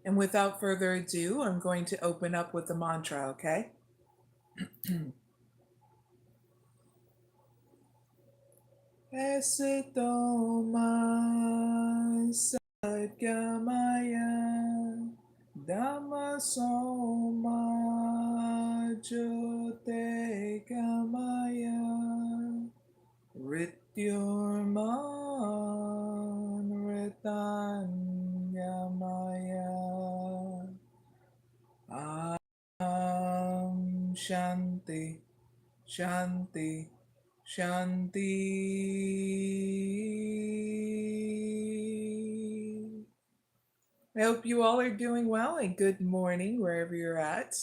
And without further ado, I'm going to open up with the mantra, okay? mysticoraclemary Dhammasoma Jyotirgamaya Rityurman Ritanyamaya Shanti Shanti Shanti. I hope you all are doing well and good morning wherever you're at.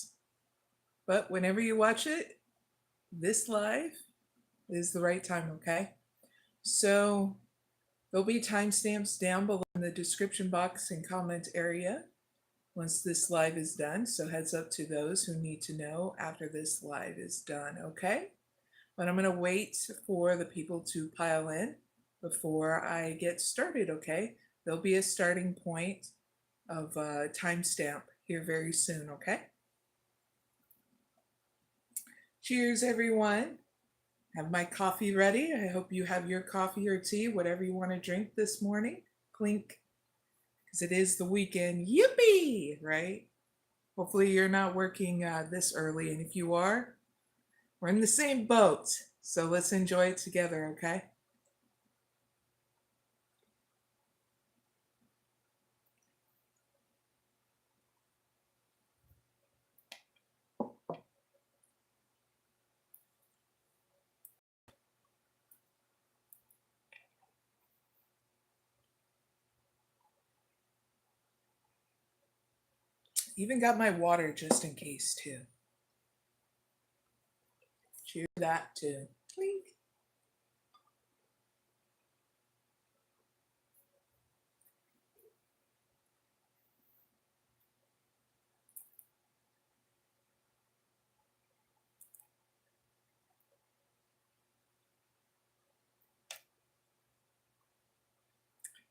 But whenever you watch it, this live is the right time, okay? So there'll be timestamps down below in the description box and comment area once this live is done. So heads up to those who need to know after this live is done, okay? But I'm going to wait for the people to pile in before I get started, okay? There'll be a starting point of timestamp here very soon, okay? Cheers, everyone. Have my coffee ready. I hope you have your coffee or tea, whatever you want to drink this morning. Clink, because it is the weekend. Yippee, right? Hopefully you're not working this early, and if you are, we're in the same boat. So let's enjoy it together, okay? Even got my water just in case too. Cheers to that too. Clink.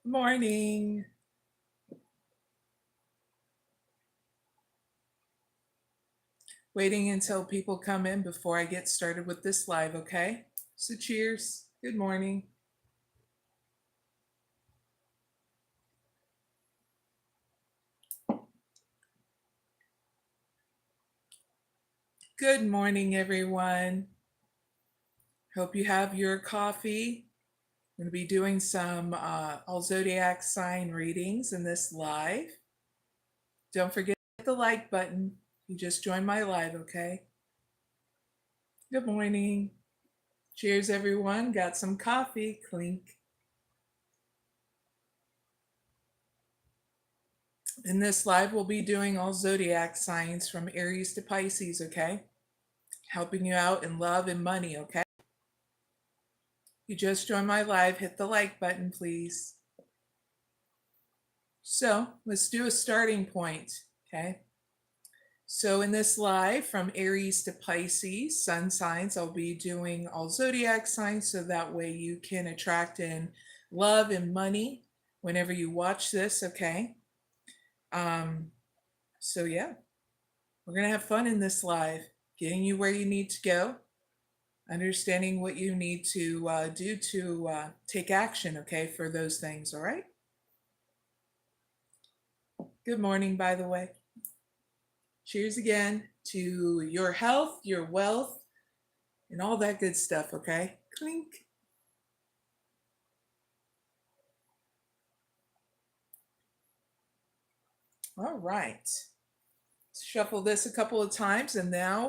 Morning. Waiting until people come in before I get started with this live, okay? So cheers. Good morning. Good morning, everyone. Hope you have your coffee. I'm going to be doing some all zodiac sign readings in this live. Don't forget to hit the like button. You just joined my live, okay? Good morning. Cheers, everyone. Got some coffee. Clink. In this live, we'll be doing all zodiac signs from Aries to Pisces, okay? Helping you out in love and money, okay? You just joined my live, hit the like button, please. So let's do a starting point, okay? So in this live from Aries to Pisces, sun signs, I'll be doing all zodiac signs so that way you can attract in love and money whenever you watch this, okay? So yeah, we're gonna have fun in this live, getting you where you need to go, understanding what you need to do to take action, okay, for those things, all right? Good morning, by the way. Cheers again to your health, your wealth, and all that good stuff, okay? Clink. All right. Let's shuffle this a couple of times, and now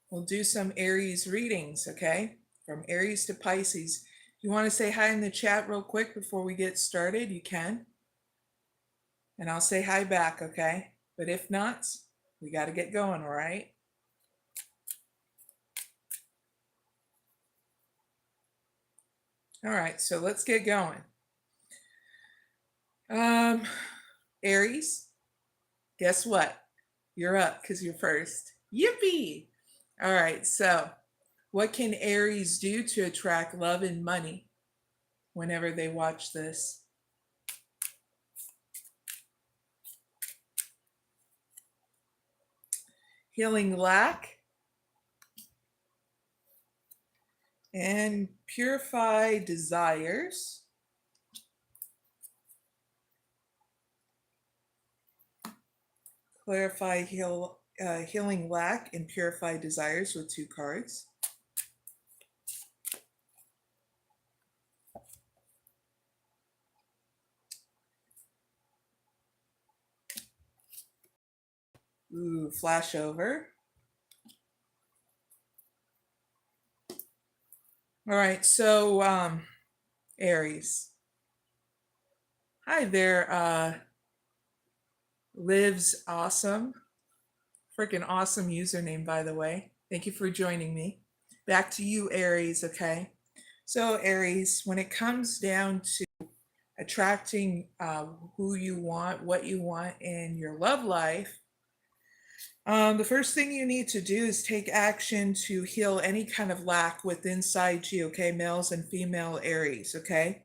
we'll do some Aries readings, okay? From Aries to Pisces. If you want to say hi in the chat real quick before we get started, you can. And I'll say hi back, okay? But if not, we got to get going, all right? All right, so let's get going. Aries, guess what? You're up because you're first. Yippee! All right, so what can Aries do to attract love and money whenever they watch this? healing lack, and purify desires. Clarify healing lack and purify desires with 2 cards. Ooh, flash over. All right, so Aries. Hi there, Lives Awesome. Freaking awesome username, by the way. Thank you for joining me. Back to you, Aries, okay? So, Aries, when it comes down to attracting who you want, what you want in your love life, the first thing you need to do is take action to heal any kind of lack within inside you, okay? Males and female Aries, okay?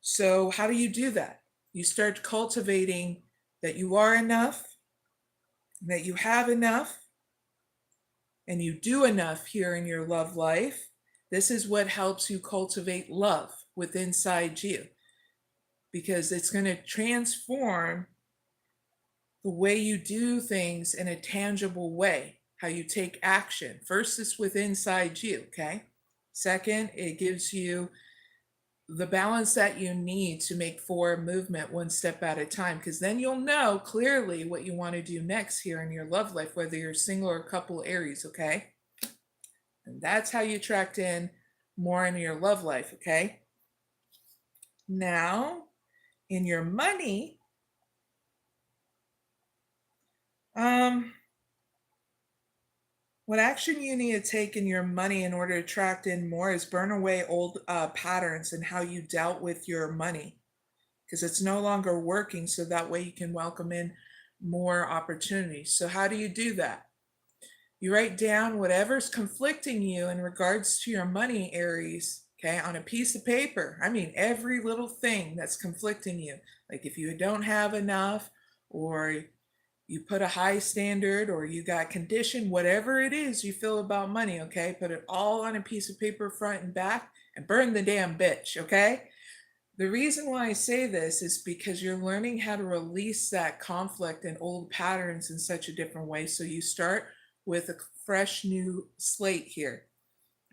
So, how do you do that? You start cultivating that you are enough, that you have enough, and you do enough here in your love life. This is what helps you cultivate love within inside you, because it's going to transform the way you do things in a tangible way, how you take action. First, it's within inside you, okay? Second, it gives you the balance that you need to make forward movement one step at a time, because then you'll know clearly what you want to do next here in your love life, whether you're single or couple Aries, okay? And that's how you attract in more in your love life, okay? Now, in your money, what action you need to take in your money in order to attract in more is burn away old patterns and how you dealt with your money, because it's no longer working, so that way you can welcome in more opportunities. So how do you do that? You write down whatever's conflicting you in regards to your money, Aries, okay, on a piece of paper. I mean, every little thing that's conflicting you. Like if you don't have enough, or you put a high standard, or you got conditioned, whatever it is you feel about money, okay? Put it all on a piece of paper, front and back, and burn the damn bitch, okay? The reason why I say this is because you're learning how to release that conflict and old patterns in such a different way. So you start with a fresh new slate here.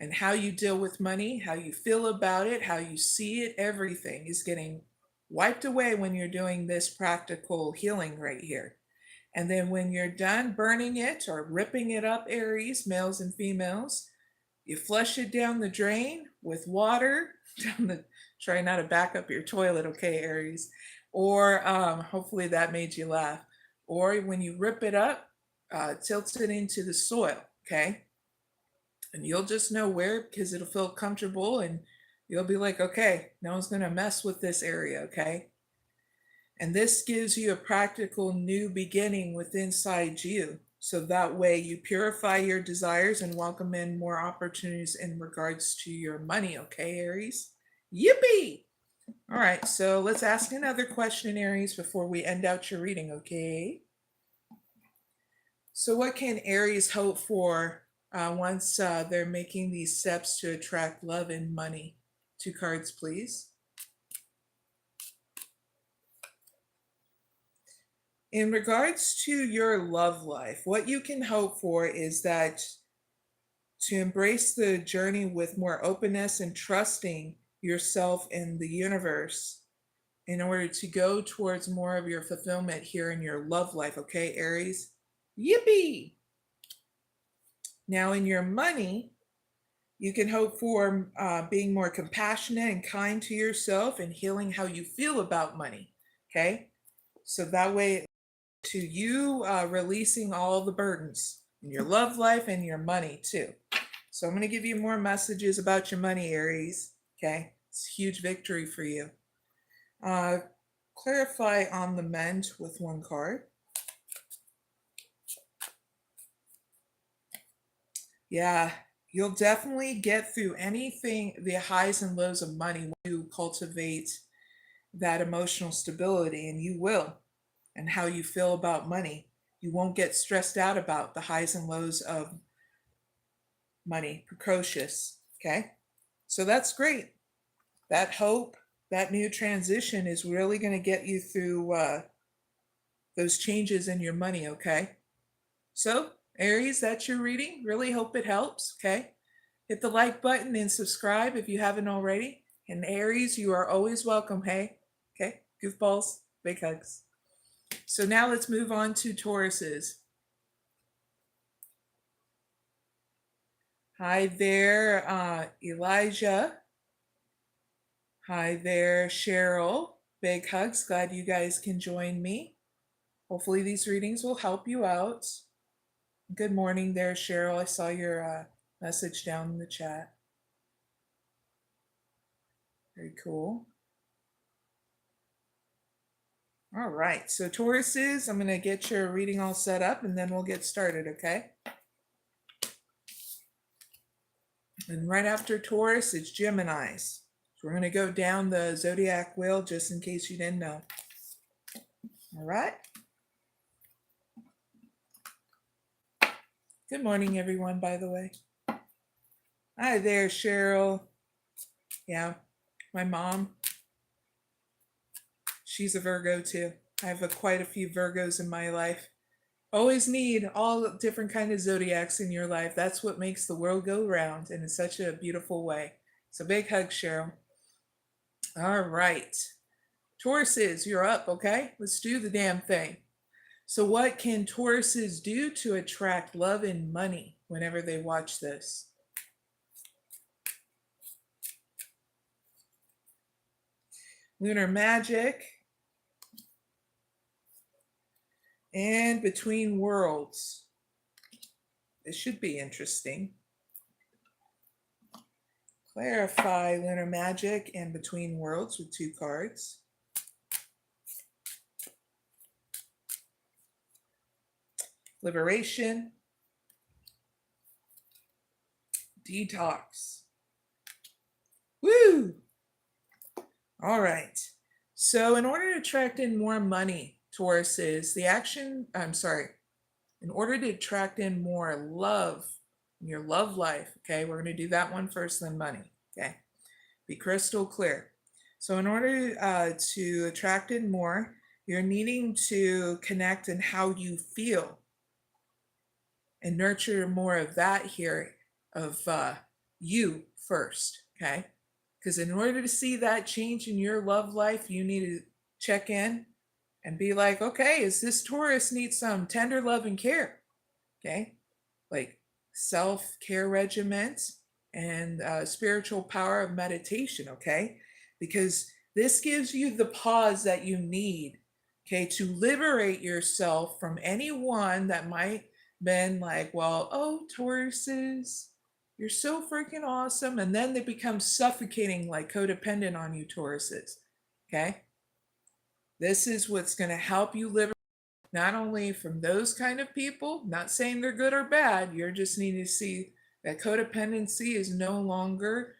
And how you deal with money, how you feel about it, how you see it, everything is getting wiped away when you're doing this practical healing right here. And then when you're done burning it or ripping it up, Aries, males and females, you flush it down the drain with water, try not to back up your toilet, okay, Aries? Or hopefully that made you laugh. Or when you rip it up, tilt it into the soil, okay? And you'll just know where, because it'll feel comfortable, and you'll be like, okay, no one's going to mess with this area, okay? And this gives you a practical new beginning within inside you. So that way you purify your desires and welcome in more opportunities in regards to your money, okay, Aries? Yippee! All right, so let's ask another question, Aries, before we end out your reading, okay? So what can Aries hope for once they're making these steps to attract love and money? 2 cards, please. In regards to your love life, what you can hope for is that to embrace the journey with more openness and trusting yourself and the universe in order to go towards more of your fulfillment here in your love life, okay, Aries? Yippee! Now, in your money, you can hope for being more compassionate and kind to yourself and healing how you feel about money, okay? So that way, to you releasing all the burdens in your love life and your money too. So I'm going to give you more messages about your money, Aries. Okay, it's a huge victory for you. Clarify on the mend with 1 card. Yeah, you'll definitely get through anything, the highs and lows of money, when you cultivate that emotional stability, and you will, and how you feel about money. You won't get stressed out about the highs and lows of money. Precocious. Okay. So that's great. That hope, that new transition is really going to get you through those changes in your money. Okay. So, Aries, that's your reading. Really hope it helps. Okay. Hit the like button and subscribe if you haven't already. And Aries, you are always welcome. Hey. Okay. Goofballs. Big hugs. So now let's move on to Tauruses. Hi there, Elijah. Hi there, Cheryl. Big hugs. Glad you guys can join me. Hopefully these readings will help you out. Good morning there, Cheryl. I saw your message down in the chat. Very cool. All right, so Tauruses, I'm going to get your reading all set up and then we'll get started, okay? And right after Taurus, it's Geminis. So we're going to go down the zodiac wheel just in case you didn't know. All right. Good morning, everyone, by the way. Hi there, Cheryl. Yeah, my mom. She's a Virgo too. I have quite a few Virgos in my life. Always need all different kind of zodiacs in your life. That's what makes the world go round, and in such a beautiful way. So big hug, Cheryl. All right. Tauruses, you're up, okay? Let's do the damn thing. So what can Tauruses do to attract love and money whenever they watch this? Lunar Magic. And Between Worlds. This should be interesting. Clarify Lunar Magic and Between Worlds with 2 cards. Liberation. Detox. Woo! All right. So in order to attract in more money, Tauruses, in order to attract in more love in your love life, okay, we're going to do that one first, then money, okay? Be crystal clear. So in order to attract in more, you're needing to connect in how you feel and nurture more of that here of you first, okay? Because in order to see that change in your love life, you need to check in and be like, okay, is this Taurus need some tender love and care? Okay, like self-care regimens and spiritual power of meditation, okay? Because this gives you the pause that you need, okay, to liberate yourself from anyone that might been like, well, oh, Tauruses, you're so freaking awesome. And then they become suffocating, like codependent on you, Tauruses, okay? This is what's going to help you liberate not only from those kind of people, not saying they're good or bad, you're just needing to see that codependency is no longer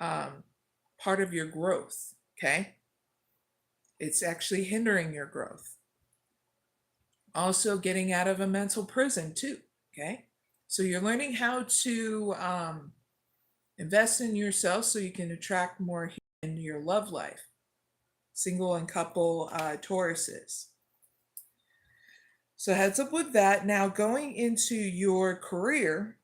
part of your growth, okay? It's actually hindering your growth. Also getting out of a mental prison too, okay? So you're learning how to invest in yourself so you can attract more into your love life. Single and couple Tauruses. So heads up with that. Now going into your career,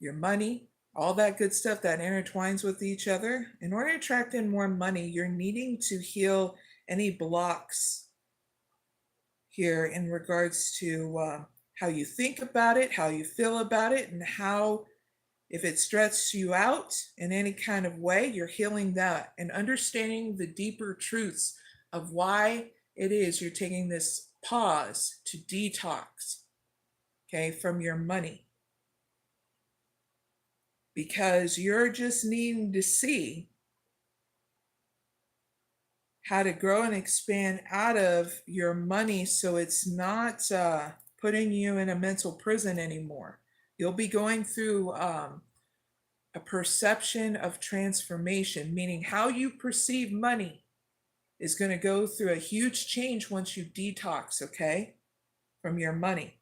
your money, all that good stuff that intertwines with each other. In order to attract in more money, you're needing to heal any blocks here in regards to how you think about it, how you feel about it, and how, if it stresses you out in any kind of way, you're healing that and understanding the deeper truths of why it is you're taking this pause to detox, okay, from your money. Because you're just needing to see how to grow and expand out of your money so it's not putting you in a mental prison anymore. You'll be going through a perception of transformation, meaning how you perceive money is going to go through a huge change once you detox, okay? from your money.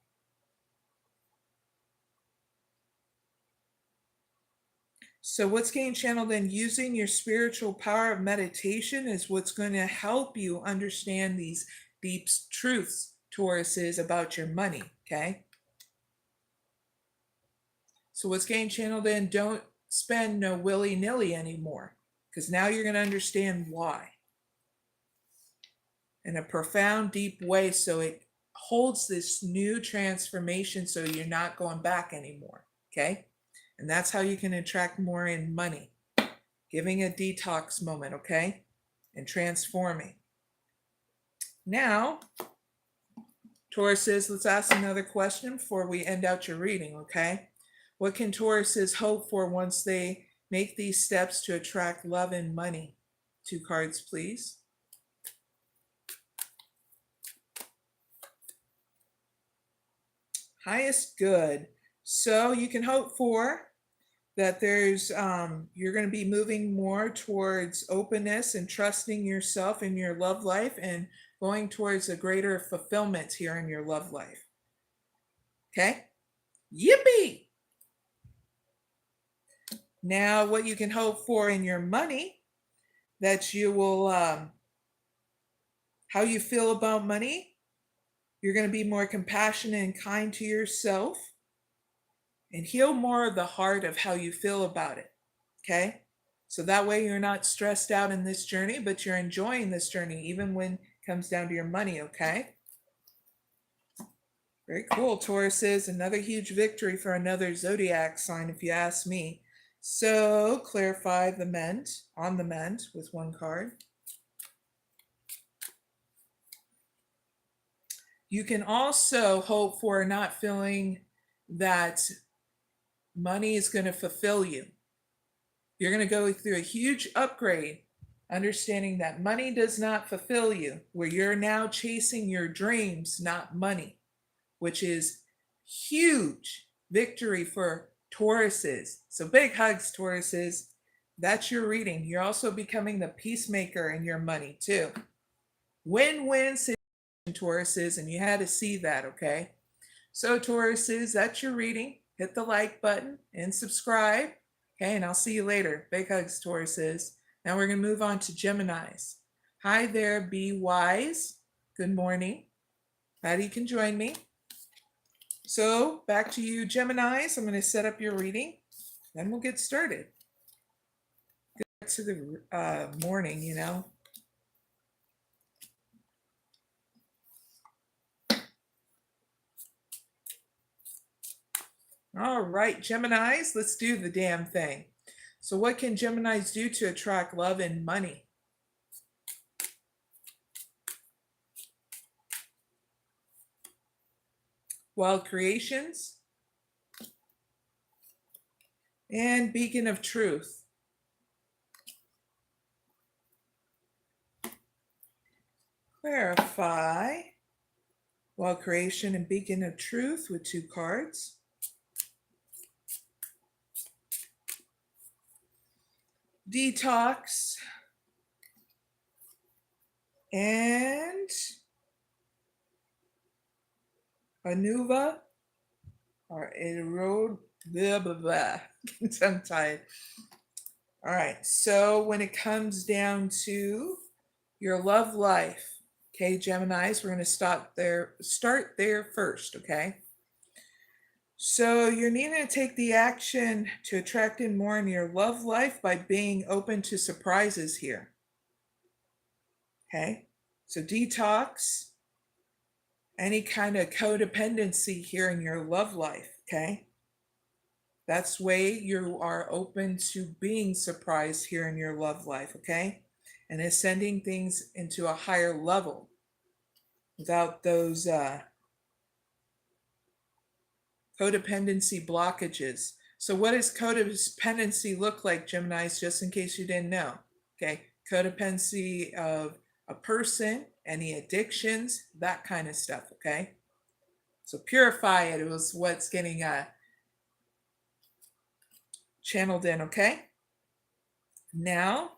So what's getting channeled in using your spiritual power of meditation is what's going to help you understand these deep truths, Tauruses, about your money, okay? So what's getting channeled in, don't spend no willy-nilly anymore, because now you're going to understand why in a profound, deep way, so it holds this new transformation so you're not going back anymore, okay? And that's how you can attract more in money. Giving a detox moment, okay? And transforming. Now, Tauruses, let's ask another question before we end out your reading, okay? What can Tauruses hope for once they make these steps to attract love and money? 2 cards, please. Highest good. So you can hope for that there's you're going to be moving more towards openness and trusting yourself in your love life and going towards a greater fulfillment here in your love life. Okay? Yippee! Now, what you can hope for in your money, that you will, how you feel about money, you're going to be more compassionate and kind to yourself and heal more of the heart of how you feel about it. Okay? So that way you're not stressed out in this journey, but you're enjoying this journey, even when it comes down to your money, okay? Very cool, Tauruses. Another huge victory for another Zodiac sign, if you ask me. So clarify the mend, on the mend with 1 card. You can also hope for not feeling that money is going to fulfill you. You're going to go through a huge upgrade, understanding that money does not fulfill you, where you're now chasing your dreams, not money, which is huge victory for Tauruses. So big hugs, Tauruses. That's your reading. You're also becoming the peacemaker in your money too. Win-win situation, Tauruses, and you had to see that, okay? So Tauruses, that's your reading. Hit the like button and subscribe. Okay, and I'll see you later. Big hugs, Tauruses. Now we're going to move on to Geminis. Hi there, be wise. Good morning. Glad you can join me. So back to you, Geminis. I'm going to set up your reading. Then we'll get started. Get to the morning, you know. All right, Geminis, let's do the damn thing. So what can Geminis do to attract love and money? Wild Creations and Beacon of Truth. Clarify Wild Creation and Beacon of Truth with 2 cards. Detox and Anuva or erode blah blah blah. I'm tired. All right, so when it comes down to your love life, okay, Geminis, we're going to start there first, okay? So you're needing to take the action to attract in more in your love life by being open to surprises here. Okay, so detox any kind of codependency here in your love life, okay? That's way you are open to being surprised here in your love life, okay? And ascending things into a higher level without those codependency blockages. So what does codependency look like, Geminis, just in case you didn't know? Okay, codependency of a person, any addictions, that kind of stuff, okay? So purify it was what's getting channeled in, okay? Now,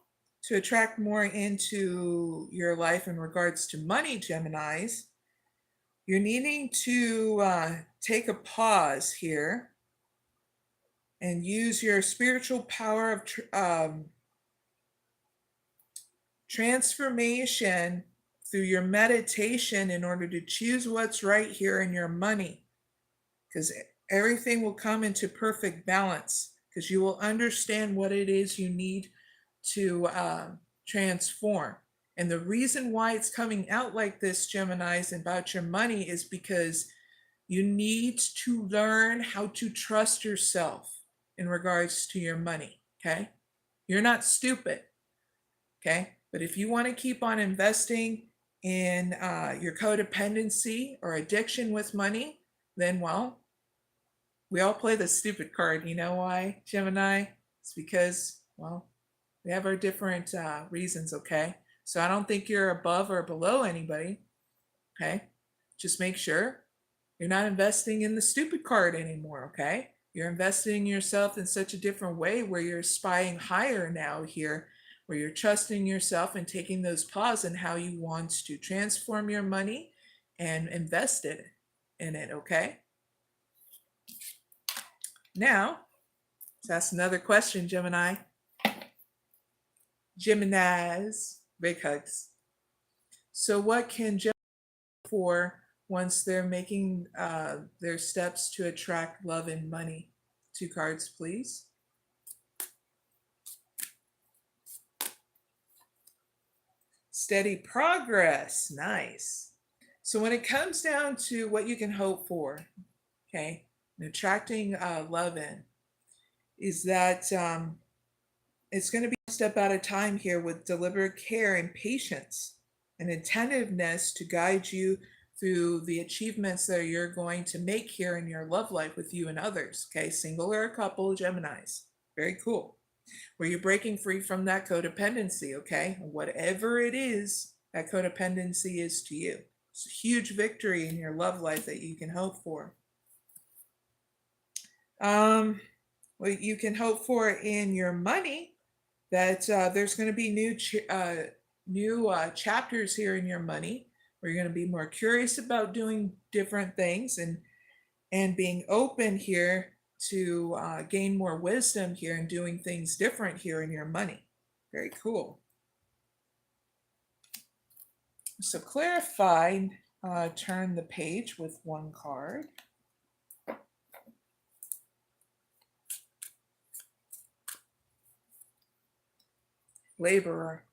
to attract more into your life in regards to money, Geminis, You're needing to take a pause here and use your spiritual power of transformation through your meditation in order to choose what's right here in your money, because everything will come into perfect balance because you will understand what it is you need to transform. And the reason why it's coming out like this, Geminis, about your money is because you need to learn how to trust yourself in regards to your money, okay? You're not stupid, okay? But if you want to keep on investing in your codependency or addiction with money, then, well, we all play the stupid card. You know why, Gemini? It's because, well, we have our different reasons, okay? So I don't think you're above or below anybody, okay? Just make sure you're not investing in the stupid card anymore, okay? You're investing in yourself in such a different way where you're aspiring higher now here, where you're trusting yourself and taking those pause in how you want to transform your money and invest it in it, okay? Now, let's ask another question, Gemini. Geminis, big hugs. So what can Gemini for once they're making their steps to attract love and money? 2 cards, please. Steady progress. Nice. So when it comes down to what you can hope for, okay, and attracting love in, is that it's going to be a step at a time here with deliberate care and patience and attentiveness to guide you through the achievements that you're going to make here in your love life with you and others, okay? Single or a couple, Geminis. Very cool. Where you're breaking free from that codependency, okay? Whatever it is that codependency is to you. It's a huge victory in your love life that you can hope for. What you can hope for in your money, that there's going to be new chapters here in your money where you're going to be more curious about doing different things and being open here to gain more wisdom here and doing things different here in your money. Very cool. So clarify, turn the page with 1 card. Laborer.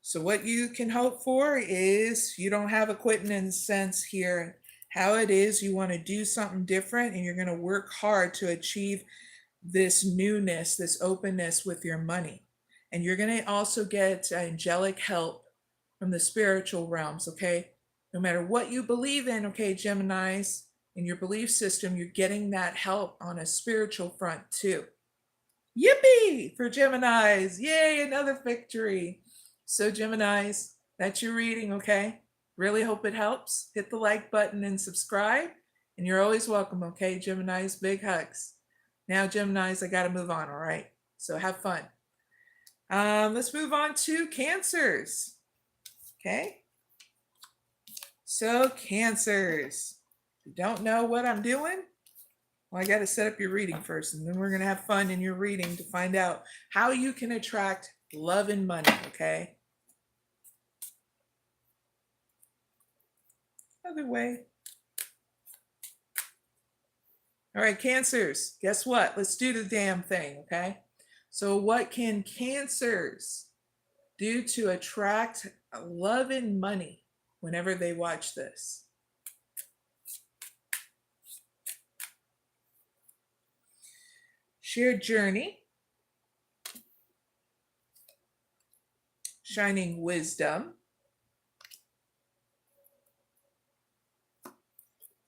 So what you can hope for is you don't have a quitting in sense here. How it is you want to do something different and you're going to work hard to achieve this newness, this openness with your money. And you're going to also get angelic help from the spiritual realms, okay? No matter what you believe in, okay, Geminis, in your belief system, you're getting that help on a spiritual front too. Yippee for Geminis. Yay, another victory. So Geminis, that's your reading, okay? Really hope it helps. Hit the like button and subscribe. And you're always welcome, okay, Geminis? Big hugs. Now, Geminis, I got to move on, all right? So have fun. Let's move on to Cancers, okay? So Cancers, if you don't know what I'm doing, well, I got to set up your reading first, and then we're going to have fun in your reading to find out how you can attract love and money, okay? Other way. All right, Cancers, guess what? Let's do the damn thing, okay? So what can Cancers do to attract love and money whenever they watch this? Shared journey, shining wisdom,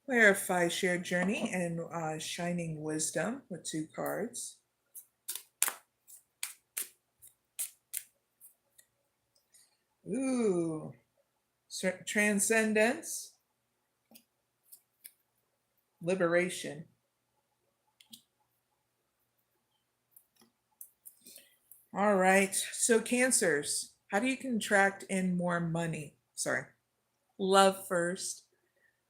clarify shared journey and shining wisdom with 2 cards. Ooh, transcendence, liberation. All right, so Cancers, how do you contract in more money? Sorry, love first.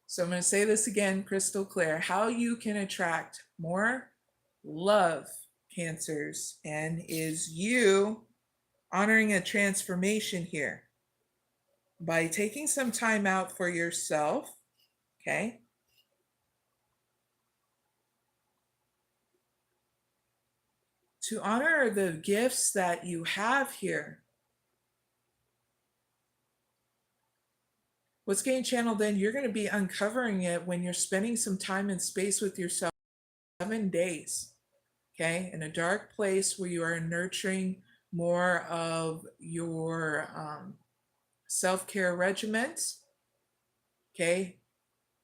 So I'm going to say this again, crystal clear. How you can attract more love, Cancers, and is you honoring a transformation here by taking some time out for yourself, okay? To honor the gifts that you have here. What's getting channeled in, you're going to be uncovering it when you're spending some time and space with yourself, 7 days, okay? In a dark place where you are nurturing more of your self-care regimens, okay?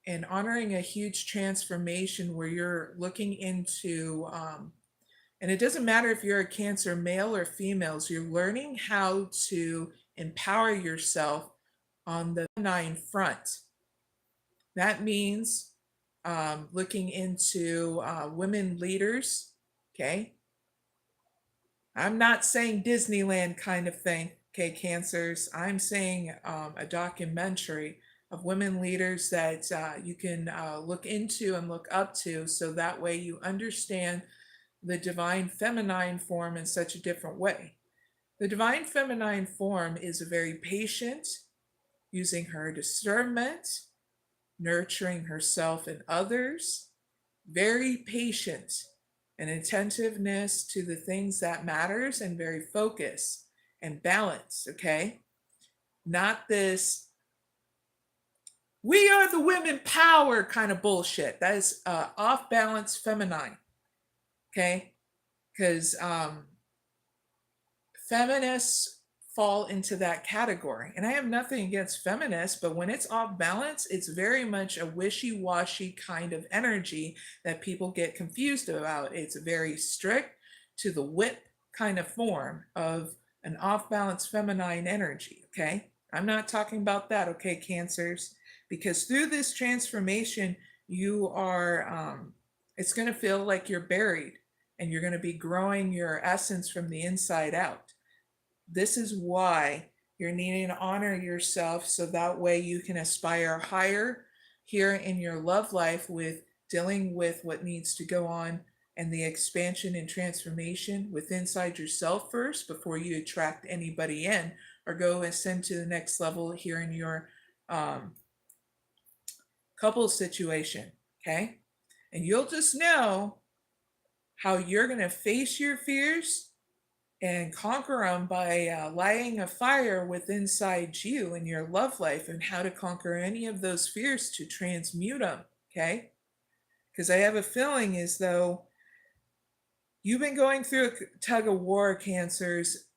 And honoring a huge transformation where you're looking into, and it doesn't matter if you're a Cancer, male or females, you're learning how to empower yourself on the feminine front. That means looking into women leaders, okay? I'm not saying Disneyland kind of thing, okay, Cancers. I'm saying a documentary of women leaders that you can look into and look up to, so that way you understand the divine feminine form in such a different way. The divine feminine form is a very patient, using her discernment, nurturing herself and others, very patient and attentiveness to the things that matters, and very focused and balanced, okay? Not this, we are the women power kind of bullshit. That is off balance feminine, okay? Because feminists fall into that category. And I have nothing against feminists, but when it's off balance, it's very much a wishy-washy kind of energy that people get confused about. It's very strict to the whip kind of form of an off balance feminine energy, okay? I'm not talking about that, okay, Cancers? Because through this transformation, you are, it's going to feel like you're buried, and you're going to be growing your essence from the inside out. This is why you're needing to honor yourself, so that way you can aspire higher here in your love life with dealing with what needs to go on and the expansion and transformation with inside yourself first before you attract anybody in or go ascend to the next level here in your couple situation, okay? And you'll just know how you're going to face your fears and conquer them by lighting a fire within inside you in your love life, and how to conquer any of those fears to transmute them, okay? Because I have a feeling as though you've been going through a tug of war, Cancers,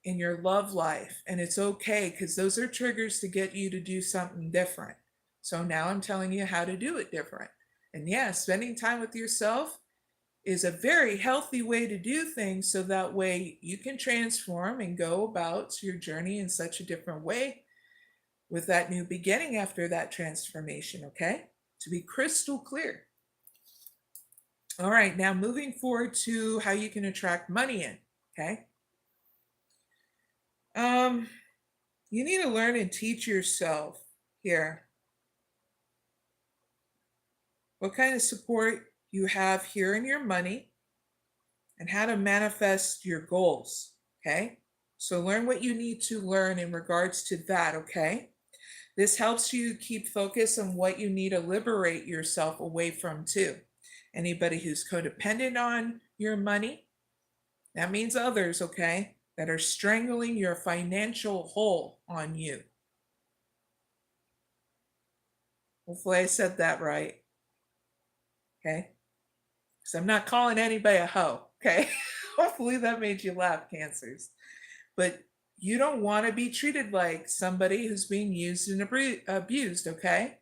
in your love life, and it's okay, because those are triggers to get you to do something different. So now I'm telling you how to do it different. And yeah, spending time with yourself is a very healthy way to do things, so that way you can transform and go about your journey in such a different way with that new beginning after that transformation, okay? To be crystal clear. All right, now moving forward to how you can attract money in, okay? You need to learn and teach yourself here what kind of support you have here in your money and how to manifest your goals, okay? So learn what you need to learn in regards to that, okay? This helps you keep focus on what you need to liberate yourself away from too. Anybody who's codependent on your money, that means others, okay, that are strangling your financial hold on you. Hopefully I said that right, okay? Because I'm not calling anybody a hoe, okay? Hopefully that made you laugh, Cancers. But you don't want to be treated like somebody who's being used and abused, okay?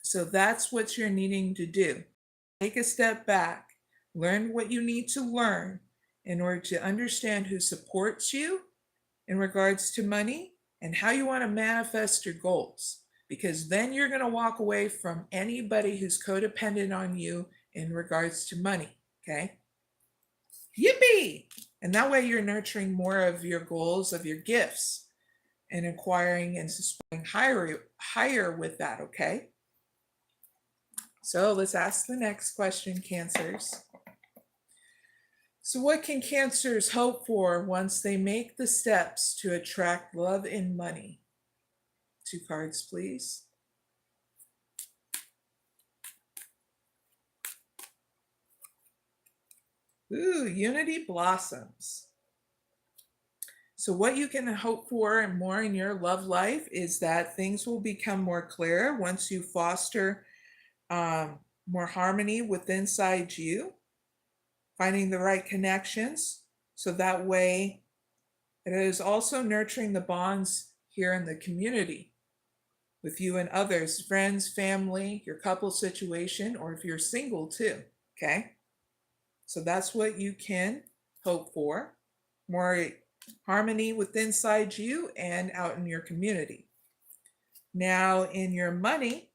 So that's what you're needing to do. Take a step back, learn what you need to learn in order to understand who supports you in regards to money and how you want to manifest your goals. Because then you're going to walk away from anybody who's codependent on you in regards to money, okay? Yippee! And that way you're nurturing more of your goals, of your gifts, and acquiring and aspiring higher with that, okay? So let's ask the next question, Cancers. So what can Cancers hope for once they make the steps to attract love and money? 2 cards, please. Ooh, Unity blossoms. So what you can hope for and more in your love life is that things will become more clear once you foster more harmony within inside you, finding the right connections. So that way it is also nurturing the bonds here in the community with you and others, friends, family, your couple situation, or if you're single too, okay? So that's what you can hope for, more harmony within inside you and out in your community. Now in your money,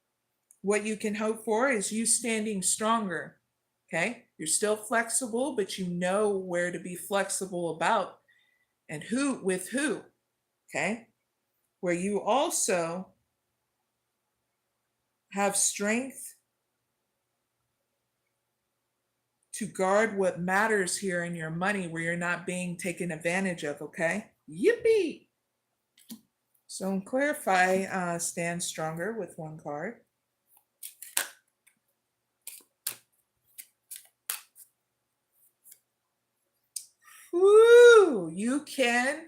what you can hope for is you standing stronger, okay? You're still flexible, but you know where to be flexible about and who with who, okay? Where you also have strength to guard what matters here in your money, where you're not being taken advantage of, okay? Yippee! So clarify, stand stronger with 1 card. Woo! You can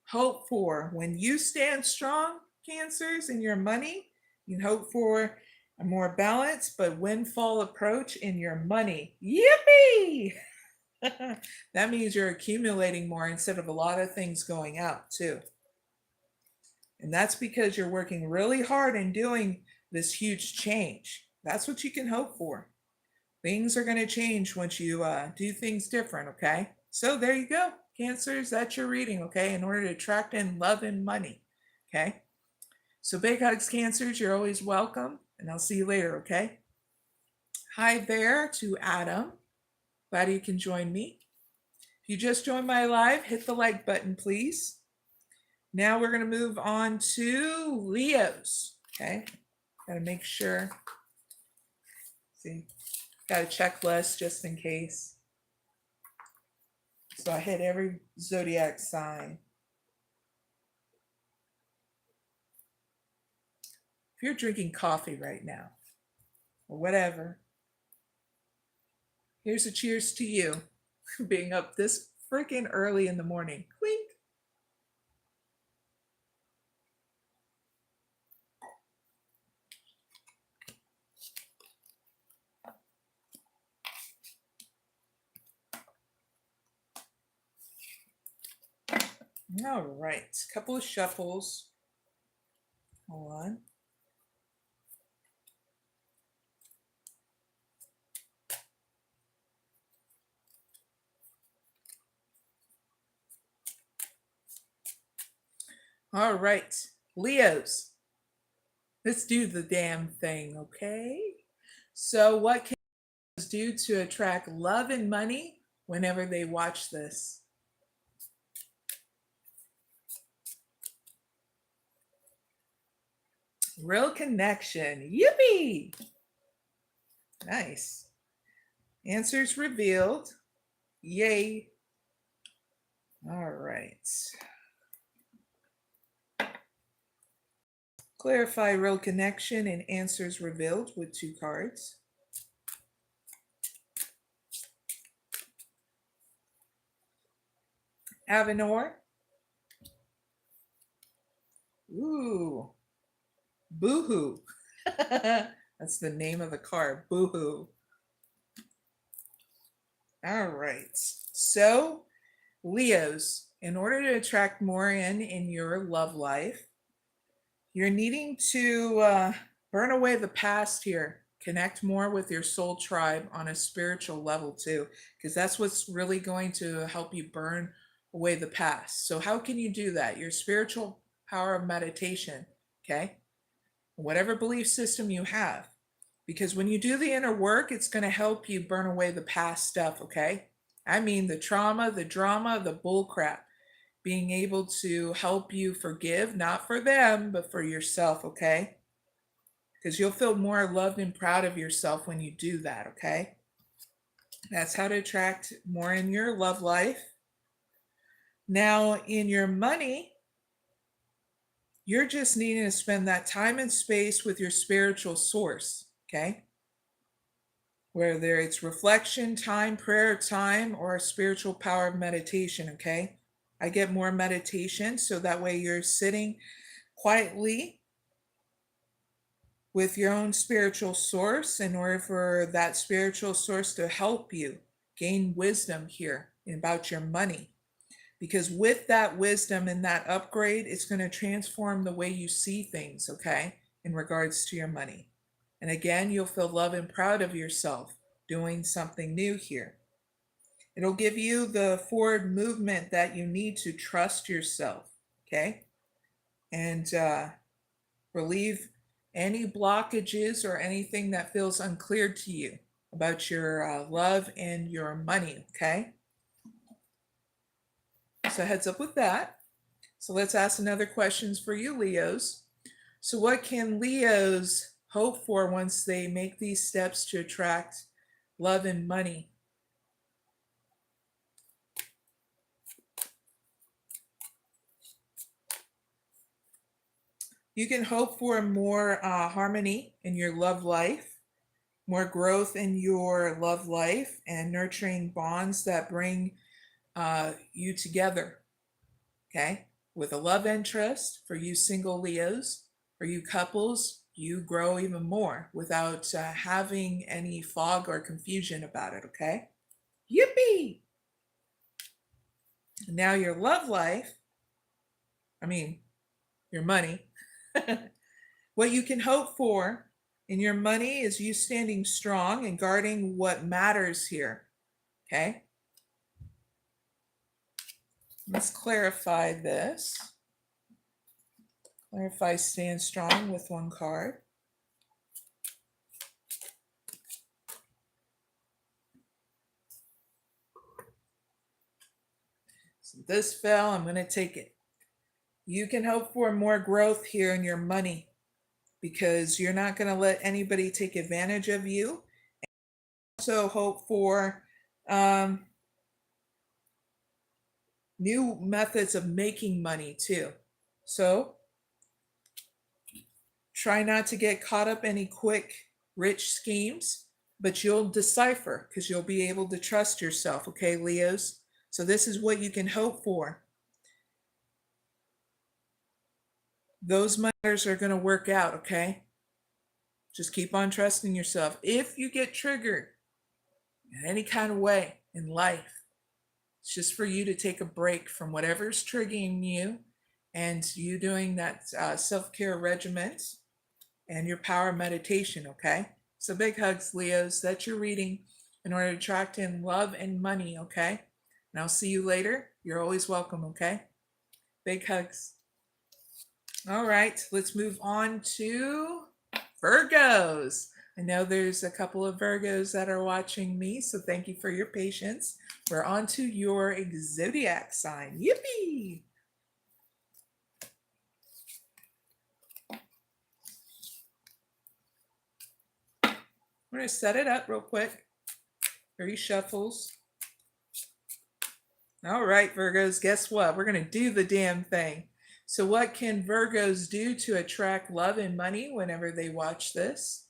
hope for, when you stand strong, Cancers, in your money, you can hope for a more balanced but windfall approach in your money. Yippee! That means you're accumulating more instead of a lot of things going out too. And that's because you're working really hard and doing this huge change. That's what you can hope for. Things are going to change once you do things different, okay? So there you go, Cancers, that's your reading, okay? In order to attract in love and money, okay? So big hugs, Cancers, you're always welcome, and I'll see you later, okay? Hi there to Adam. Glad you can join me. If you just joined my live, hit the like button, please. Now we're going to move on to Leos, okay? Got to make sure. See, got a checklist just in case. So I hit every zodiac sign. If you're drinking coffee right now, or whatever, here's a cheers to you being up this freaking early in the morning. Clink. All right, a couple of shuffles. Hold on. All right, Leos, let's do the damn thing, okay? So what can Leos do to attract love and money whenever they watch this? Real connection. Yippee! Nice. Answers revealed. Yay. All right. Clarify real connection and answers revealed with 2 cards. Avenor. Ooh. Boohoo. That's the name of the card. Boohoo. All right. So, Leos, in order to attract more in your love life, you're needing to burn away the past here. Connect more with your soul tribe on a spiritual level too, because that's what's really going to help you burn away the past. So how can you do that? Your spiritual power of meditation, okay? Whatever belief system you have. Because when you do the inner work, it's going to help you burn away the past stuff, okay? I mean the trauma, the drama, the bull crap. Being able to help you forgive, not for them, but for yourself, okay? because you'll feel more loved and proud of yourself when you do that, okay? That's how to attract more in your love life. Now, in your money, you're just needing to spend that time and space with your spiritual source, okay? Whether it's reflection time, prayer time, or spiritual power of meditation, okay? I get more meditation, so that way you're sitting quietly with your own spiritual source in order for that spiritual source to help you gain wisdom here about your money. Because with that wisdom and that upgrade, it's going to transform the way you see things, okay, in regards to your money. And again, you'll feel love and proud of yourself doing something new here. It'll give you the forward movement that you need to trust yourself, okay? And relieve any blockages or anything that feels unclear to you about your love and your money, okay? So heads up with that. So let's ask another questions for you, Leos. So what can Leos hope for once they make these steps to attract love and money? You can hope for more harmony in your love life, more growth in your love life, and nurturing bonds that bring you together, okay? With a love interest for you single Leos, for you couples, you grow even more without having any fog or confusion about it, okay? Yippee! Now your love life, your money, what you can hope for in your money is you standing strong and guarding what matters here, okay? Let's clarify this. Clarify stand strong with one card. So this fell, I'm going to take it. You can hope for more growth here in your money because you're not going to let anybody take advantage of you. Also hope for new methods of making money too. So try not to get caught up in any quick, rich schemes, but you'll decipher because you'll be able to trust yourself, okay, Leos? So this is what you can hope for. Those matters are going to work out, okay? Just keep on trusting yourself. If you get triggered in any kind of way in life, it's just for you to take a break from whatever's triggering you and you doing that self-care regimen and your power meditation, okay? So big hugs, Leos. That's your reading in order to attract in love and money, okay? And I'll see you later. You're always welcome, okay? Big hugs. All right, let's move on to Virgos. I know there's a couple of Virgos that are watching me, so thank you for your patience. We're on to your zodiac sign. Yippee! I'm going to set it up real quick. 3 shuffles. All right, Virgos, guess what? We're going to do the damn thing. So what can Virgos do to attract love and money whenever they watch this?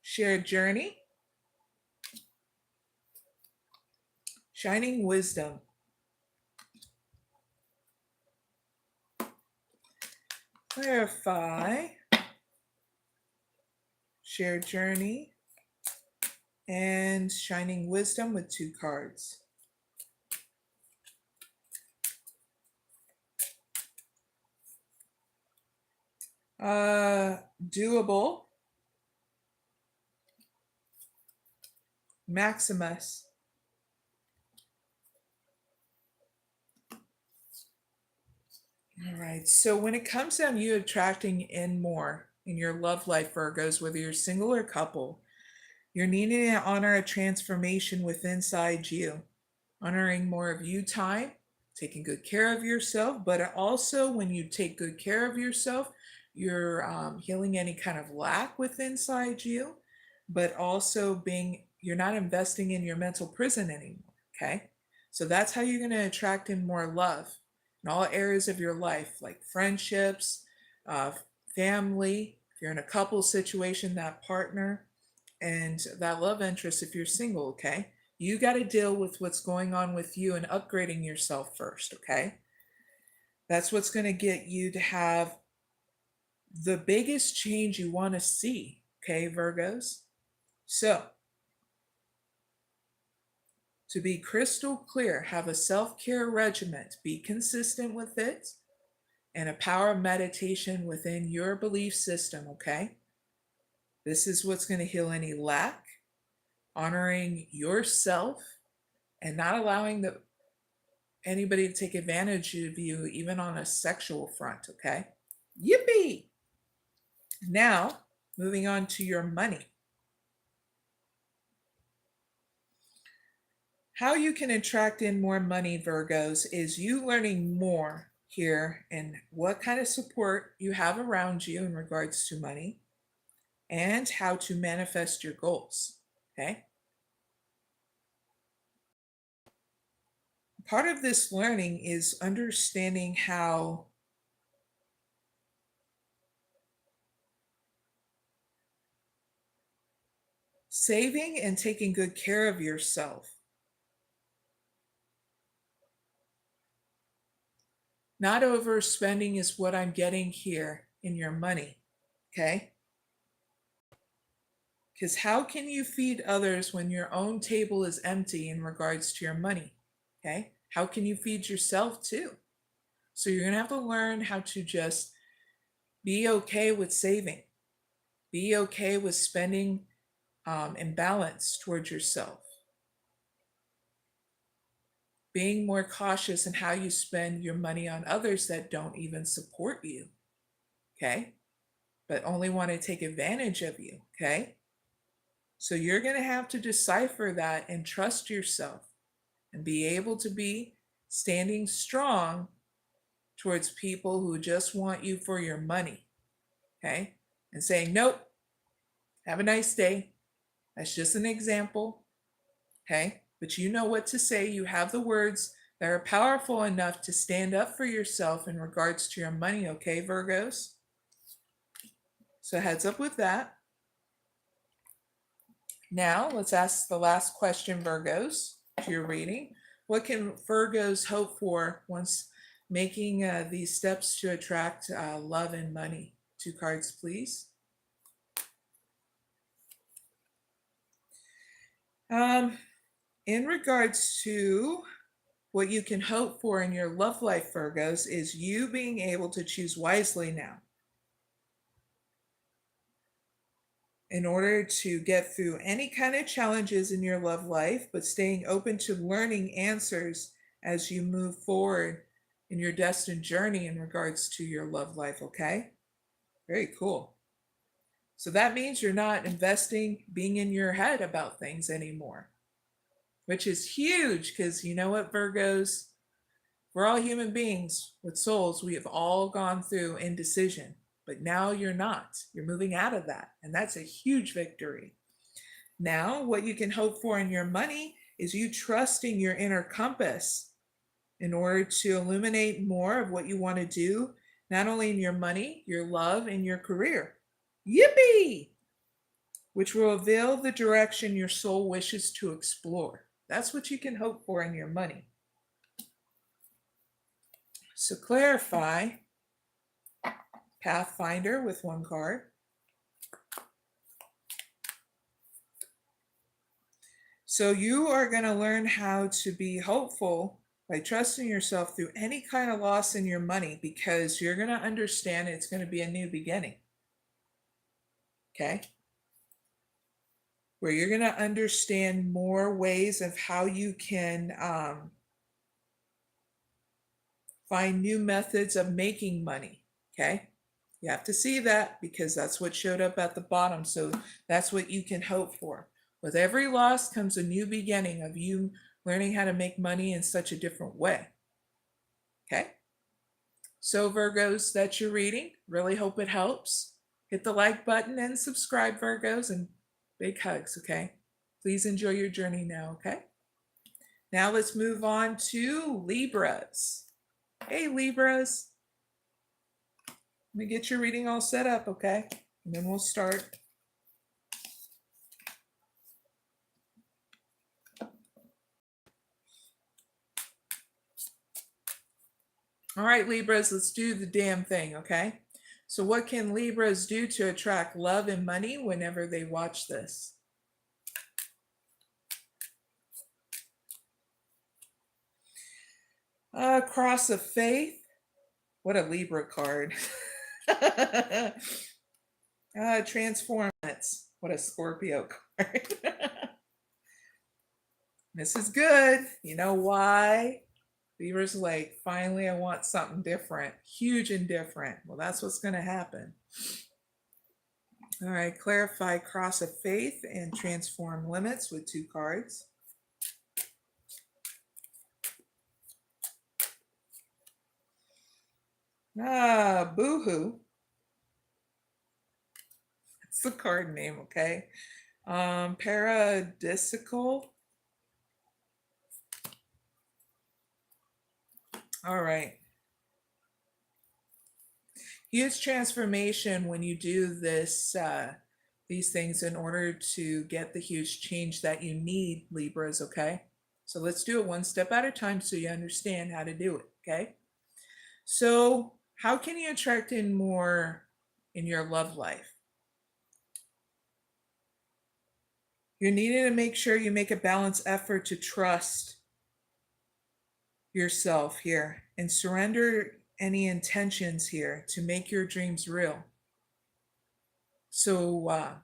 Shared journey. Shining wisdom. Clarify. Shared journey. And shining wisdom with 2 cards. Doable. Maximus. All right, so when it comes down to you attracting in more in your love life, Virgos, whether you're single or couple, You're needing to honor a transformation within inside you, honoring more of you time, taking good care of yourself, but also when you take good care of yourself, you're healing any kind of lack within inside you, but also you're not investing in your mental prison anymore, okay? So that's how you're going to attract in more love in all areas of your life, like friendships, uh, family, if you're in a couple situation, that partner, and that love interest if you're single, okay? You got to deal with what's going on with you and upgrading yourself first, okay? That's what's going to get you to have the biggest change you want to see, okay, Virgos? So, to be crystal clear, have a self-care regimen, be consistent with it, and a power of meditation within your belief system, okay? This is what's going to heal any lack, honoring yourself, and not allowing anybody to take advantage of you, even on a sexual front, okay? Yippee! Now, moving on to your money. How you can attract in more money, Virgos, is you learning more here and what kind of support you have around you in regards to money and how to manifest your goals, okay? Part of this learning is understanding how saving and taking good care of yourself, not overspending, is what I'm getting here in your money, okay? Because how can you feed others when your own table is empty in regards to your money, okay? How can you feed yourself too? So you're going to have to learn how to just be okay with saving, be okay with spending in balance towards yourself, being more cautious in how you spend your money on others that don't even support you, okay? But only want to take advantage of you, okay? So you're going to have to decipher that and trust yourself and be able to be standing strong towards people who just want you for your money, okay? And saying, nope, have a nice day. That's just an example, okay? But you know what to say. You have the words that are powerful enough to stand up for yourself in regards to your money, okay, Virgos? So heads up with that. Now, let's ask the last question, Virgos, to your reading. What can Virgos hope for once making these steps to attract love and money? 2 cards, please. In regards to what you can hope for in your love life, Virgos, is you being able to choose wisely now in order to get through any kind of challenges in your love life, but staying open to learning answers as you move forward in your destined journey in regards to your love life, okay? Very cool. So that means you're not investing, being in your head about things anymore, which is huge because you know what, Virgos? We're all human beings with souls. We have all gone through indecision. But now you're not. You're moving out of that. And that's a huge victory. Now, what you can hope for in your money is you trusting your inner compass in order to illuminate more of what you want to do, not only in your money, your love, and your career. Yippee! Which will reveal the direction your soul wishes to explore. That's what you can hope for in your money. So clarify. Pathfinder with 1 card. So you are going to learn how to be hopeful by trusting yourself through any kind of loss in your money, because you're going to understand it's going to be a new beginning. Okay? Where you're going to understand more ways of how you can find new methods of making money. Okay? You have to see that because that's what showed up at the bottom. So that's what you can hope for. With every loss comes a new beginning of you learning how to make money in such a different way. Okay? So Virgos, that's your reading. Really hope it helps. Hit the like button and subscribe, Virgos, and big hugs, okay? Please enjoy your journey now, okay? Now let's move on to Libras. Hey, Libras. Let me get your reading all set up, okay? And then we'll start. All right, Libras, let's do the damn thing, okay? So what can Libras do to attract love and money whenever they watch this? Cross of Faith. What a Libra card. Transformance. What a Scorpio card. This is good. You know why? Libra's like, finally, I want something different. Huge and different. Well, that's what's going to happen. All right, clarify Cross of Faith and transform limits with 2 cards. Boohoo. That's the card name, okay? Paradisical. All right. Huge transformation when you do this, these things in order to get the huge change that you need, Libras, okay? So let's do it one step at a time so you understand how to do it, okay? So how can you attract in more in your love life? You're needing to make sure you make a balanced effort to trust yourself here and surrender any intentions here to make your dreams real. So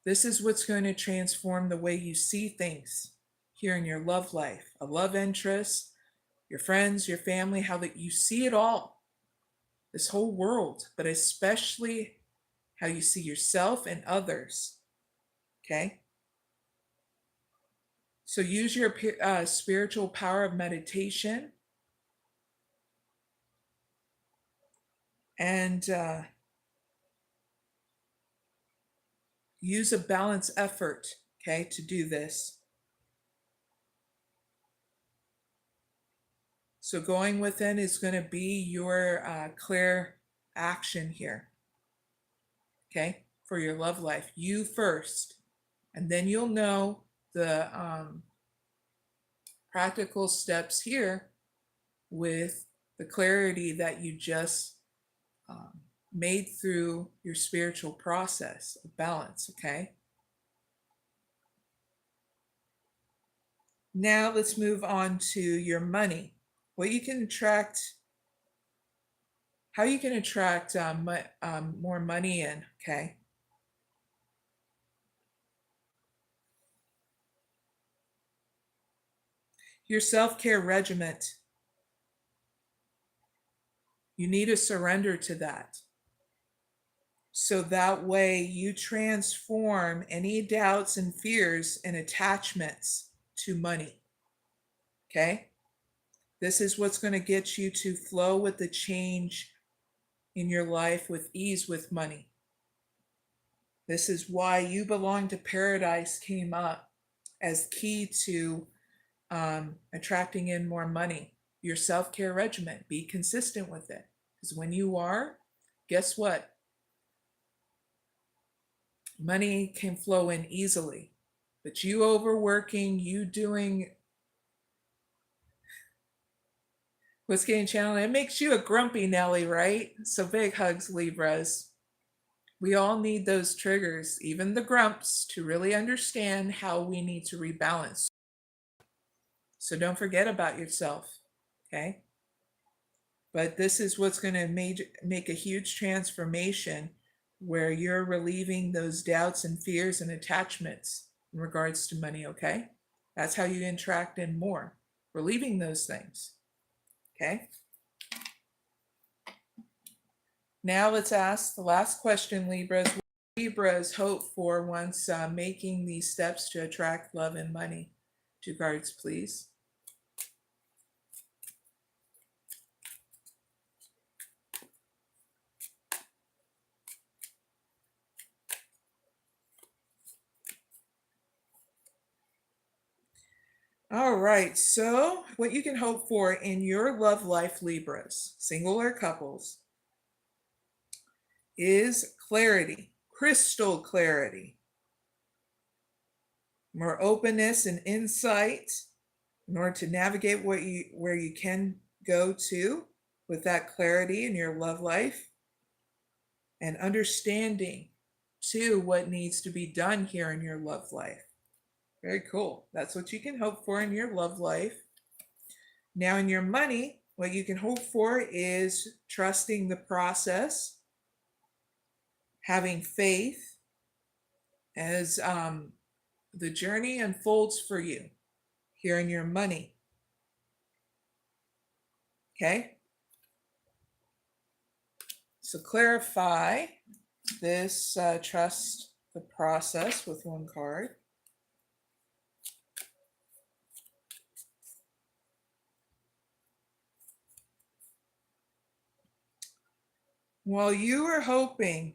this is what's going to transform the way you see things here in your love life, a love interest, your friends, your family, how that you see it all, this whole world, but especially how you see yourself and others, okay? So use your spiritual power of meditation and use a balanced effort, okay, to do this. So going within is going to be your clear action here, okay, for your love life. You first, and then you'll know the practical steps here with the clarity that you just made through your spiritual process of balance, okay? Now let's move on to your money. What you can attract, how you can attract more money in, okay? Your self-care regimen. You need to surrender to that. So that way you transform any doubts and fears and attachments to money. Okay? This is what's going to get you to flow with the change in your life with ease with money. This is why You Belong to Paradise came up as key to attracting in more money. Your self-care regimen, be consistent with it. Because when you are, guess what? Money can flow in easily. But you overworking, you doing what's getting challenged, it makes you a grumpy Nelly, right? So big hugs, Libras. We all need those triggers, even the grumps, to really understand how we need to rebalance. So don't forget about yourself, okay? But this is what's going to make a huge transformation where you're relieving those doubts and fears and attachments in regards to money, okay? That's how you interact in more, relieving those things, okay? Now let's ask the last question, Libras. Libras hope for once making these steps to attract love and money? 2 cards, please. All right, so what you can hope for in your love life, Libras, single or couples, is clarity, crystal clarity, more openness and insight in order to navigate where you can go to with that clarity in your love life, and understanding too what needs to be done here in your love life. Very cool. That's what you can hope for in your love life. Now in your money, what you can hope for is trusting the process, having faith as the journey unfolds for you here in your money. Okay? So clarify this trust the process with 1 card. While you are hoping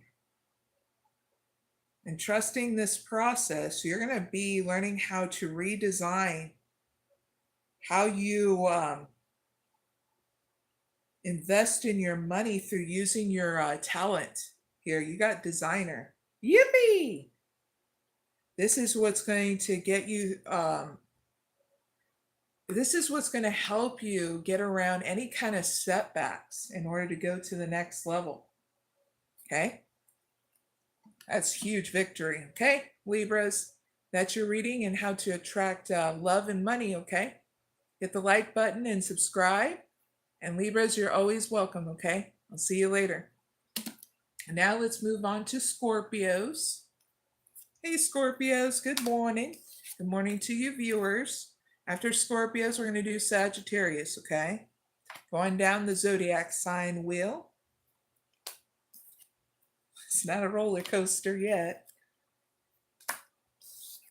and trusting this process, you're going to be learning how to redesign how you invest in your money through using your talent. Here, you got designer. Yippee! This is what's going to get you, this is what's going to help you get around any kind of setbacks in order to go to the next level. Okay? That's huge victory. Okay, Libras, that's your reading and how to attract love and money. Okay? Hit the like button and subscribe. And Libras, you're always welcome. Okay? I'll see you later. And now let's move on to Scorpios. Hey, Scorpios, good morning. Good morning to you viewers. After Scorpios, we're going to do Sagittarius, okay? Going down the zodiac sign wheel. It's not a roller coaster yet.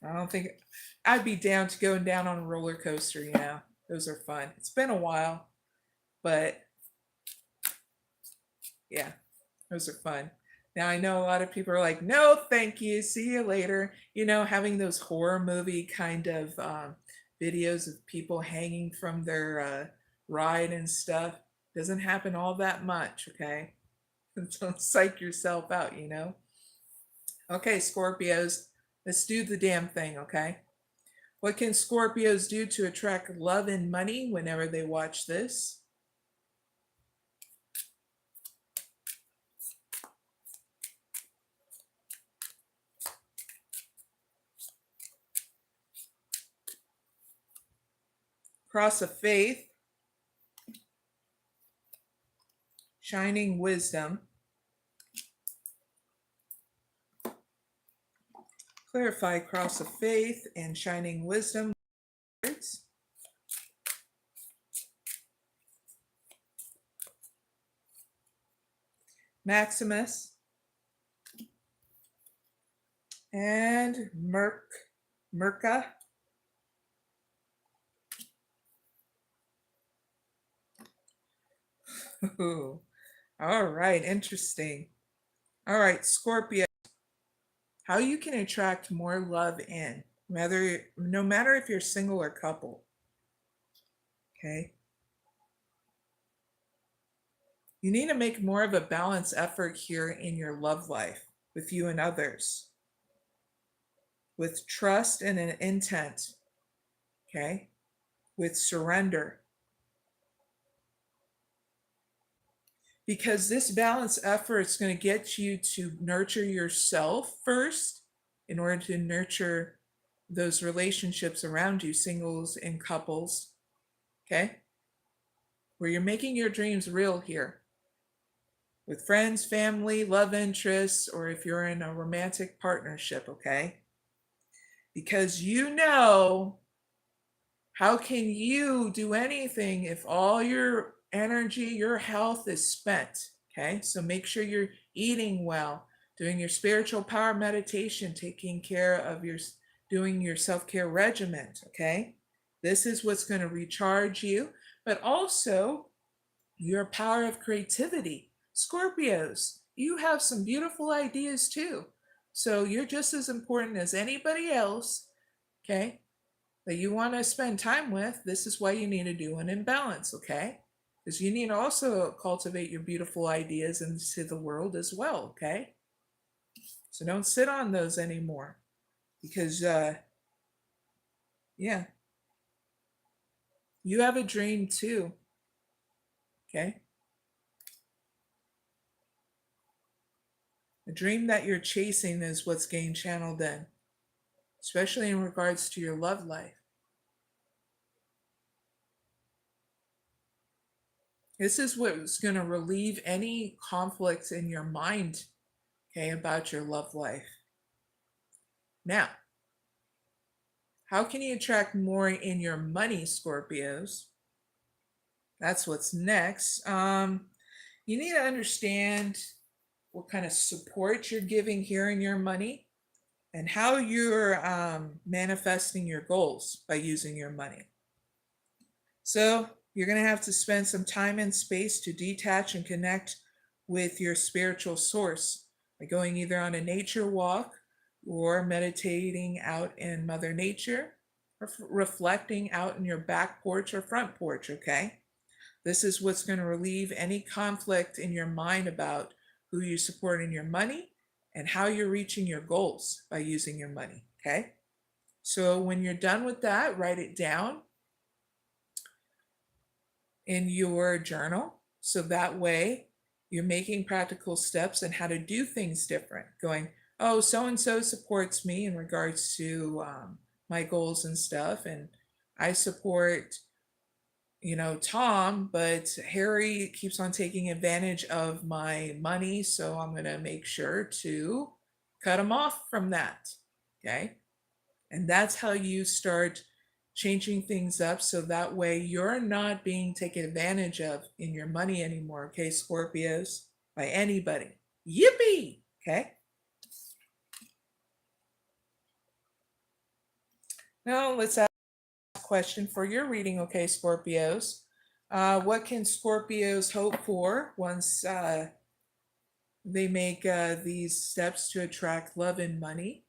I don't think I'd be down to going down on a roller coaster, you know. Those are fun. It's been a while, but yeah, those are fun. Now, I know a lot of people are like, no, thank you. See you later. You know, having those horror movie kind of videos of people hanging from their ride and stuff doesn't happen all that much, okay? Don't psych yourself out, you know? Okay, Scorpios, let's do the damn thing, okay? What can Scorpios do to attract love and money whenever they watch this? Cross of Faith, Shining Wisdom, clarify Cross of Faith and Shining Wisdom words. Maximus and Merca. Ooh. All right, interesting. All right, Scorpio, how you can attract more love in, no matter if you're single or couple. Okay. You need to make more of a balanced effort here in your love life with you and others, with trust and an intent. Okay. With surrender. Because this balanced effort is going to get you to nurture yourself first in order to nurture those relationships around you, singles and couples, okay? Where you're making your dreams real here with friends, family, love interests, or if you're in a romantic partnership, okay? Because you know, how can you do anything if all your energy, your health is spent? Okay, so make sure you're eating well, doing your spiritual power meditation, taking care of doing your self-care regimen, okay? This is what's going to recharge you, but also your power of creativity. Scorpios, you have some beautiful ideas too. So you're just as important as anybody else, okay, that you want to spend time with. This is why you need to do an imbalance, okay? Because you need to also cultivate your beautiful ideas into the world as well, okay? So don't sit on those anymore because, yeah, you have a dream too, okay? The dream that you're chasing is what's getting channeled in, especially in regards to your love life. This is what's going to relieve any conflicts in your mind, okay, about your love life. Now, how can you attract more in your money, Scorpios? That's what's next. You need to understand what kind of support you're giving here in your money and how you're manifesting your goals by using your money. So you're going to have to spend some time and space to detach and connect with your spiritual source by going either on a nature walk or meditating out in Mother Nature or reflecting out in your back porch or front porch, okay? This is what's going to relieve any conflict in your mind about who you support in your money and how you're reaching your goals by using your money, okay? So when you're done with that, write it down in your journal. So that way you're making practical steps on how to do things different. Going, oh, so-and-so supports me in regards to my goals and stuff. And I support, Tom, but Harry keeps on taking advantage of my money. So I'm going to make sure to cut him off from that. Okay. And that's how you start changing things up. So that way you're not being taken advantage of in your money anymore. Okay, Scorpios, by anybody. Yippee. Okay. Now let's ask a question for your reading. Okay, Scorpios. What can Scorpios hope for once they make these steps to attract love and money?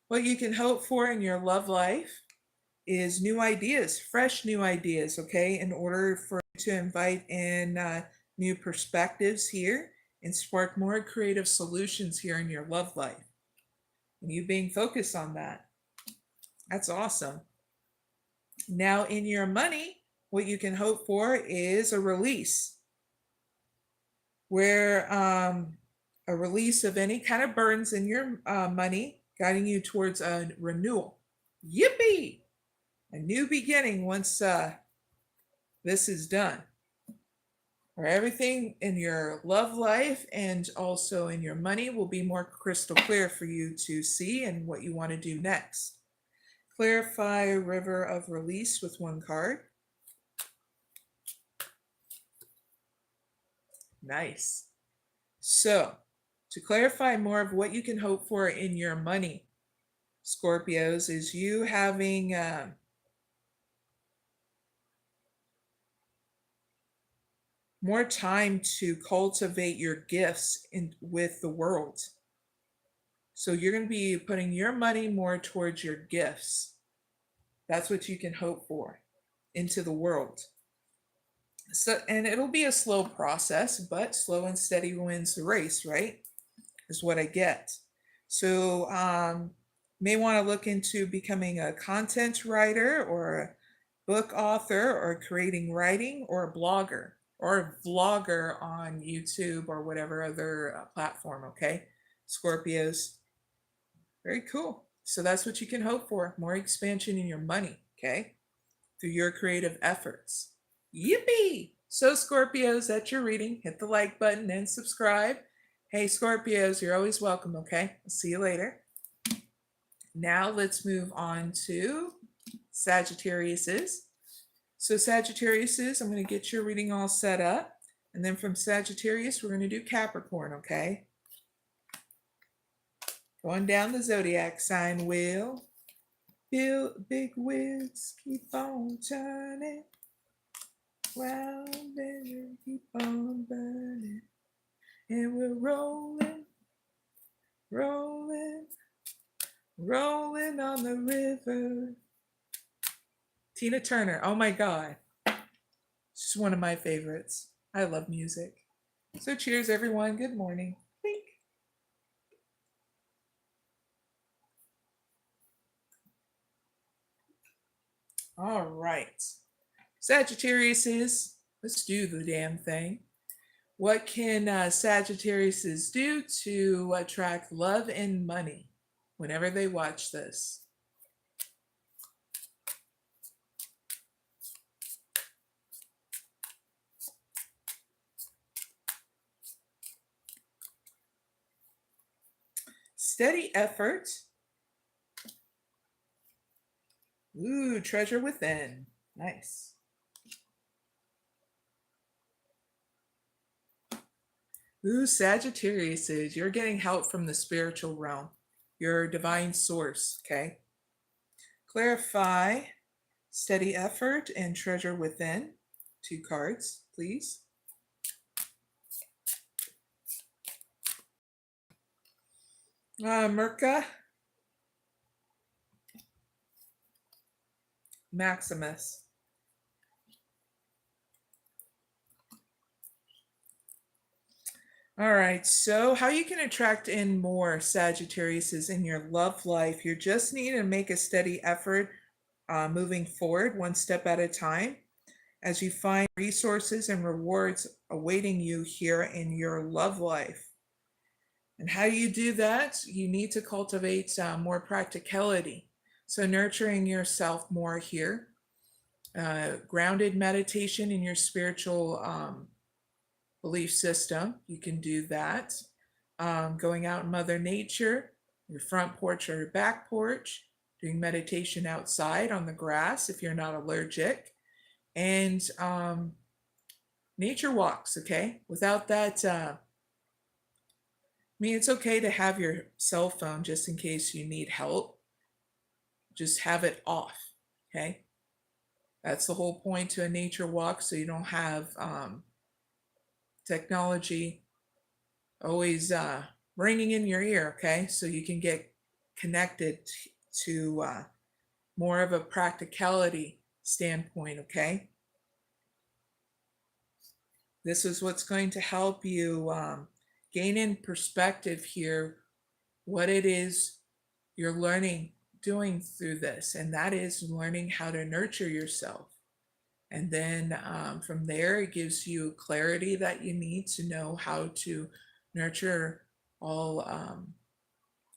What you can hope for in your love life is new ideas, fresh new ideas, okay, in order for you to invite in new perspectives here and spark more creative solutions here in your love life. And you being focused on that. That's awesome. Now, in your money, what you can hope for is a release, where a release of any kind of burdens in your money, guiding you towards a renewal. Yippee! A new beginning once this is done. Where everything in your love life and also in your money will be more crystal clear for you to see and what you want to do next. Clarify River of Release with one card. Nice. So, to clarify more of what you can hope for in your money, Scorpios, is you having more time to cultivate your gifts with the world. So you're going to be putting your money more towards your gifts. That's what you can hope for into the world. So, and it'll be a slow process, but slow and steady wins the race, right? Is what I get. So may want to look into becoming a content writer or a book author or creating writing or a blogger or a vlogger on YouTube or whatever other platform, okay? Scorpios. Very cool. So that's what you can hope for. More expansion in your money, okay? Through your creative efforts. Yippee! So Scorpios, that's your reading. Hit the like button and subscribe. Hey Scorpios, you're always welcome, okay? I'll see you later. Now let's move on to Sagittariuses. So Sagittarius, I'm going to get your reading all set up. And then from Sagittarius, we're going to do Capricorn, okay? Going down the zodiac sign wheel. Big wheels keep on turning. Well, then keep on burning. And we're rolling, rolling, rolling on the river. Tina Turner, oh my God. She's one of my favorites. I love music. So cheers, everyone. Good morning. Bink. All right. Sagittarius, let's do the damn thing. What can Sagittarius do to attract love and money whenever they watch this? Steady effort. Ooh, treasure within. Nice. Ooh, Sagittarius, you're getting help from the spiritual realm, your divine source, okay? Clarify steady effort and treasure within. 2 cards, please. Merca. Maximus. All right, so how you can attract in more Sagittarius is in your love life. You just need to make a steady effort moving forward, one step at a time, as you find resources and rewards awaiting you here in your love life. And how you do that, you need to cultivate more practicality. So nurturing yourself more here, grounded meditation in your spiritual belief system, you can do that. Going out in Mother Nature, your front porch or your back porch, doing meditation outside on the grass if you're not allergic, and nature walks, okay? Without that, I mean, it's okay to have your cell phone just in case you need help. Just have it off, okay? That's the whole point to a nature walk, so you don't have technology always ringing in your ear, okay? So you can get connected to more of a practicality standpoint, okay? This is what's going to help you gain in perspective here what it is you're learning doing through this, and that is learning how to nurture yourself. And then from there, it gives you clarity that you need to know how to nurture all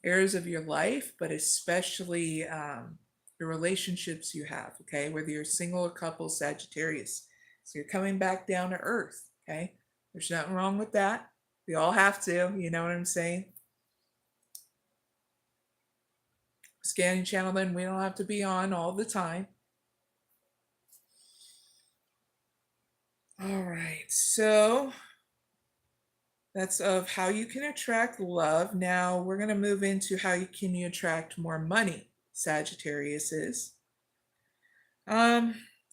areas of your life, but especially the relationships you have, okay? Whether you're single or couple, Sagittarius. So you're coming back down to earth, okay? There's nothing wrong with that. We all have to, you know what I'm saying? Scanning channel, then we don't have to be on all the time. All right, so that's of how you can attract love. Now we're going to move into how you can attract more money, Sagittarius is.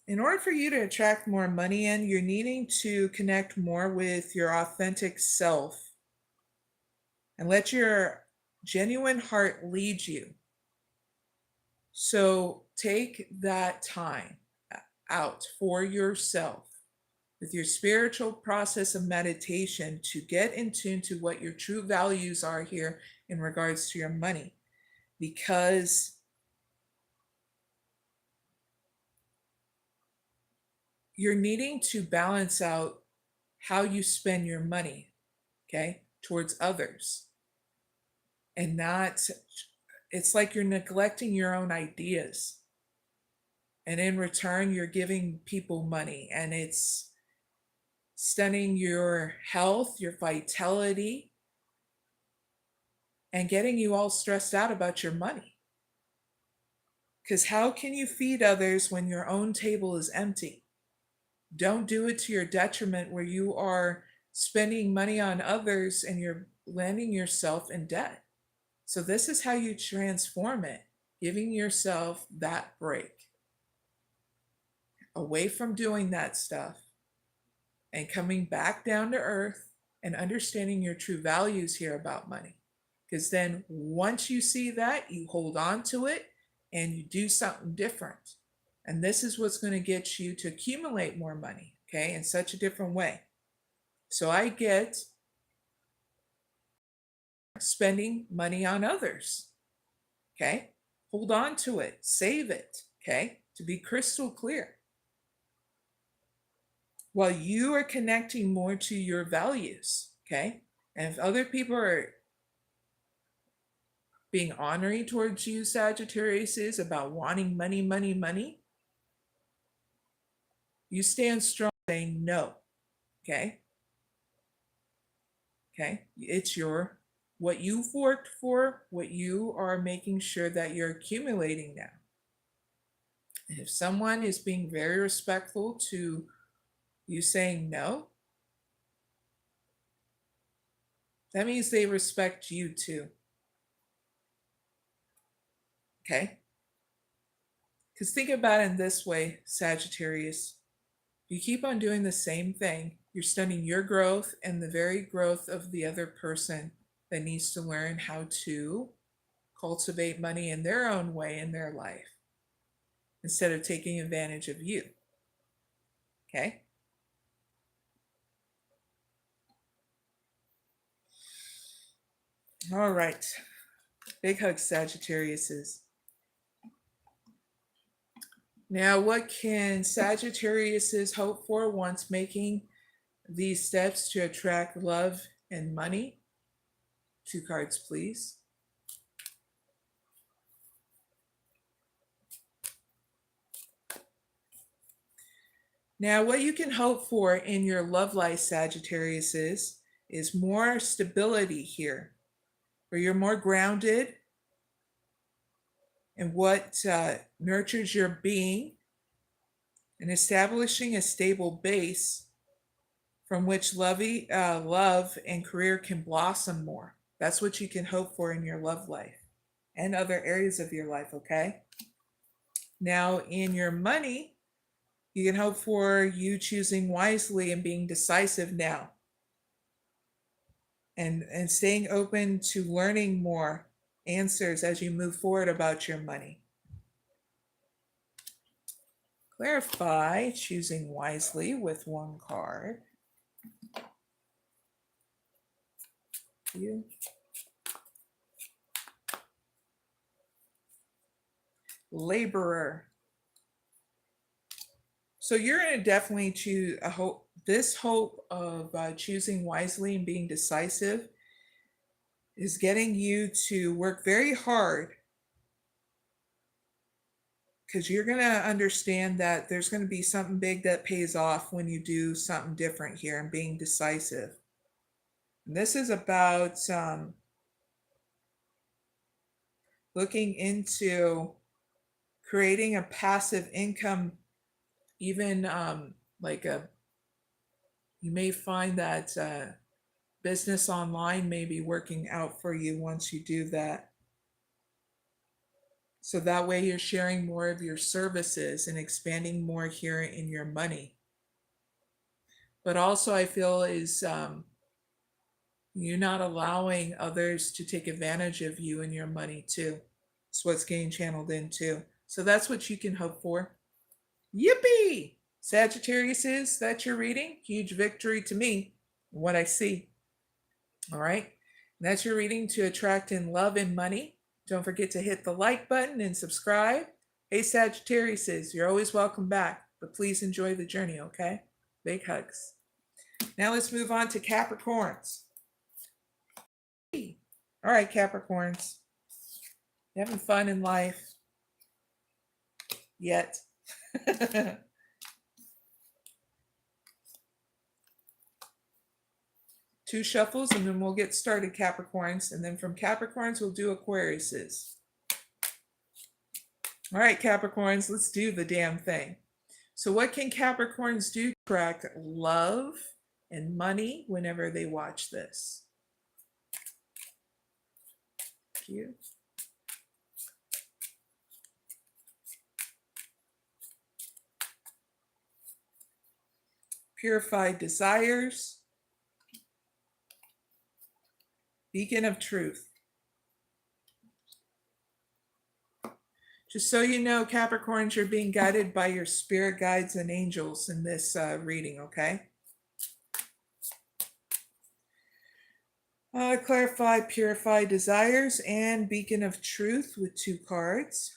In order for you to attract more money in, you're needing to connect more with your authentic self and let your genuine heart lead you. So take that time out for yourself with your spiritual process of meditation to get in tune to what your true values are here in regards to your money. Because you're needing to balance out how you spend your money, okay, towards others. And not, it's like you're neglecting your own ideas. And in return, you're giving people money, and it's stunning your health, your vitality, and getting you all stressed out about your money. Because how can you feed others when your own table is empty? Don't do it to your detriment where you are spending money on others and you're landing yourself in debt. So this is how you transform it, giving yourself that break away from doing that stuff and coming back down to earth and understanding your true values here about money. Because then once you see that, you hold on to it and you do something different. And this is what's going to get you to accumulate more money, okay, in such a different way. So I get spending money on others, okay? Hold on to it, save it, okay, to be crystal clear. While you are connecting more to your values, okay? And if other people are being honoring towards you, Sagittarius, is about wanting money, money, money, you stand strong saying no, okay? Okay, it's what you've worked for, what you are making sure that you're accumulating now. And if someone is being very respectful to you saying no, that means they respect you too. Okay? Because think about it in this way, Sagittarius. If you keep on doing the same thing, you're stunning your growth and the very growth of the other person that needs to learn how to cultivate money in their own way in their life instead of taking advantage of you. Okay? All right. Big hug, Sagittariuses. Now, what can Sagittariuses hope for once making these steps to attract love and money? 2 cards, please. Now, what you can hope for in your love life, Sagittarius, is more stability here, where you're more grounded in what nurtures your being and establishing a stable base from which love and career can blossom more. That's what you can hope for in your love life and other areas of your life, okay? Now, in your money, you can hope for you choosing wisely and being decisive now. And staying open to learning more answers as you move forward about your money. Clarify choosing wisely with 1 card. You. Laborer. So you're going to definitely choose this hope of choosing wisely and being decisive is getting you to work very hard, because you're going to understand that there's going to be something big that pays off when you do something different here and being decisive. And this is about looking into creating a passive income, even you may find that business online may be working out for you once you do that. So that way you're sharing more of your services and expanding more here in your money. But also I feel is you're not allowing others to take advantage of you and your money too. It's what's getting channeled into. So that's what you can hope for. Yippee! Sagittarius, that's your reading. Huge victory to me, what I see. All right. And that's your reading to attract in love and money. Don't forget to hit the like button and subscribe. Hey, Sagittarius, you're always welcome back, but please enjoy the journey, okay? Big hugs. Now let's move on to Capricorns. All right, Capricorns. You having fun in life yet? 2 shuffles and then we'll get started, Capricorns. And then from Capricorns, we'll do Aquariuses. All right, Capricorns, let's do the damn thing. So what can Capricorns do to attract love and money whenever they watch this? Thank you. Purified desires. Beacon of truth. Just so you know, Capricorns, you're being guided by your spirit guides and angels in this reading, okay? Clarify, purify desires, and beacon of truth with 2 cards.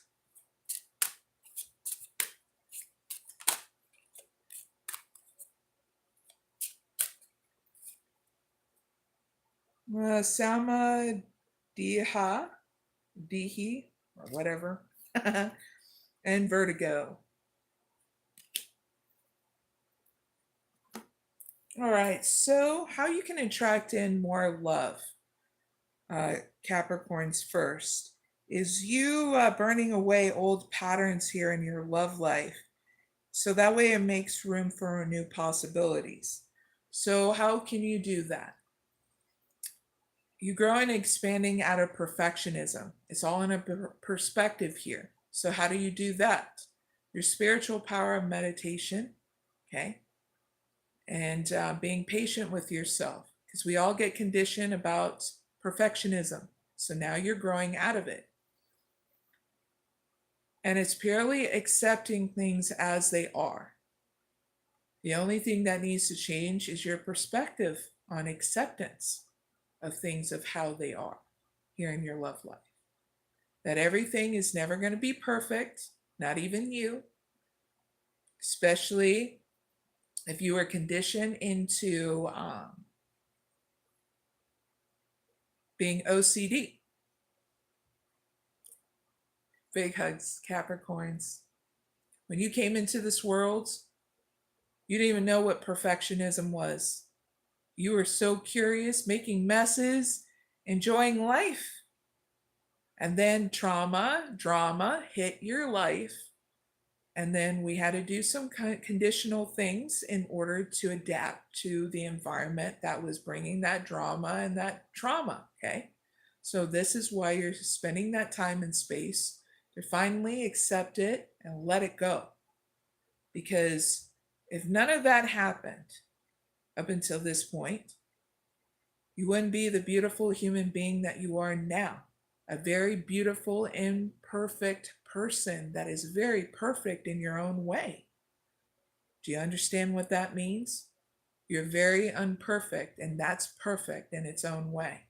Sama Dihi, or whatever, and vertigo. All right, so how you can attract in more love, Capricorns, first, is you burning away old patterns here in your love life. So that way it makes room for new possibilities. So how can you do that? You grow and expanding out of perfectionism. It's all in a perspective here. So how do you do that? Your spiritual power of meditation, okay? And being patient with yourself, because we all get conditioned about perfectionism. So now you're growing out of it. And it's purely accepting things as they are. The only thing that needs to change is your perspective on acceptance of things of how they are here in your love life. That everything is never going to be perfect, not even you, especially if you are conditioned into being OCD. Big hugs, Capricorns. When you came into this world, you didn't even know what perfectionism was. You were so curious, making messes, enjoying life. And then drama hit your life. And then we had to do some conditional things in order to adapt to the environment that was bringing that drama and that trauma, okay? So this is why you're spending that time and space to finally accept it and let it go. Because if none of that happened up until this point, you wouldn't be the beautiful human being that you are now. A very beautiful, imperfect person that is very perfect in your own way. Do you understand what that means? You're very unperfect, and that's perfect in its own way.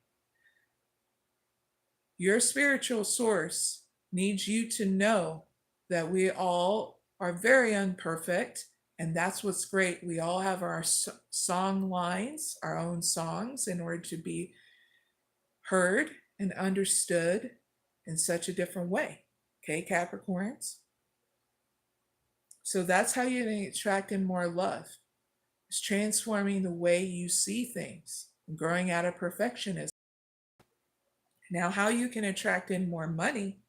Your spiritual source needs you to know that we all are very imperfect, and that's what's great. We all have our song lines, our own songs, in order to be heard and understood in such a different way. Okay, Capricorns? So that's how you're going to attract in more love. It's transforming the way you see things and growing out of perfectionism. Now, how you can attract in more money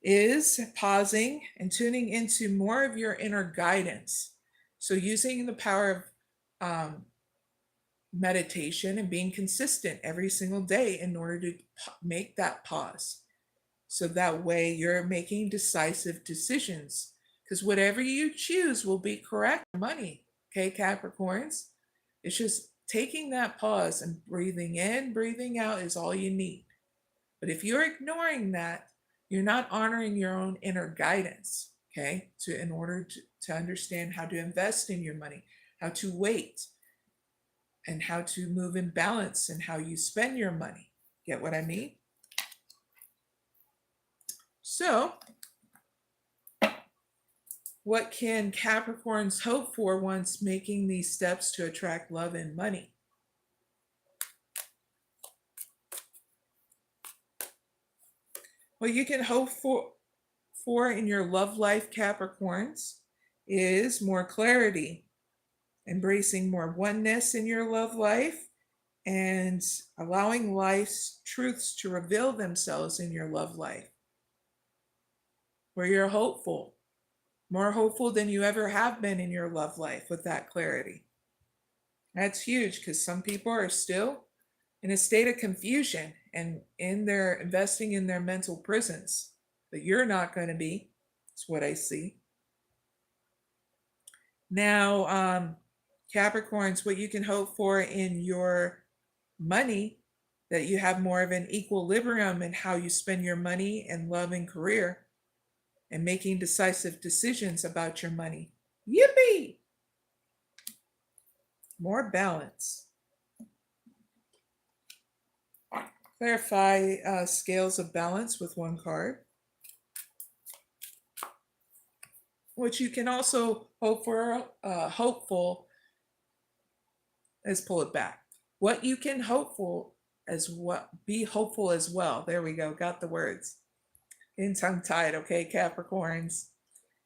is pausing and tuning into more of your inner guidance. So using the power of meditation and being consistent every single day in order to make that pause. So that way you're making decisive decisions, because whatever you choose will be correct for money. Okay, Capricorns? It's just taking that pause and breathing in, breathing out is all you need. But if you're ignoring that, you're not honoring your own inner guidance, okay? In order to understand how to invest in your money, how to wait, and how to move in balance and how you spend your money. Get what I mean? So, what can Capricorns hope for once making these steps to attract love and money? What you can hope for in your love life, Capricorns, is more clarity, embracing more oneness in your love life, and allowing life's truths to reveal themselves in your love life, where you're hopeful, more hopeful than you ever have been in your love life with that clarity. That's huge because some people are still in a state of confusion and in their investing in their mental prisons. But you're not going to be. That's what I see. Now, Capricorns, what you can hope for in your money, that you have more of an equilibrium in how you spend your money and love and career and making decisive decisions about your money. Yippee! More balance. Clarify scales of balance with one card. What you can also hope for, hopeful, is pull it back. What you can hopeful as what be hopeful as well. There we go. Got the words. In tongue tied, okay, Capricorns.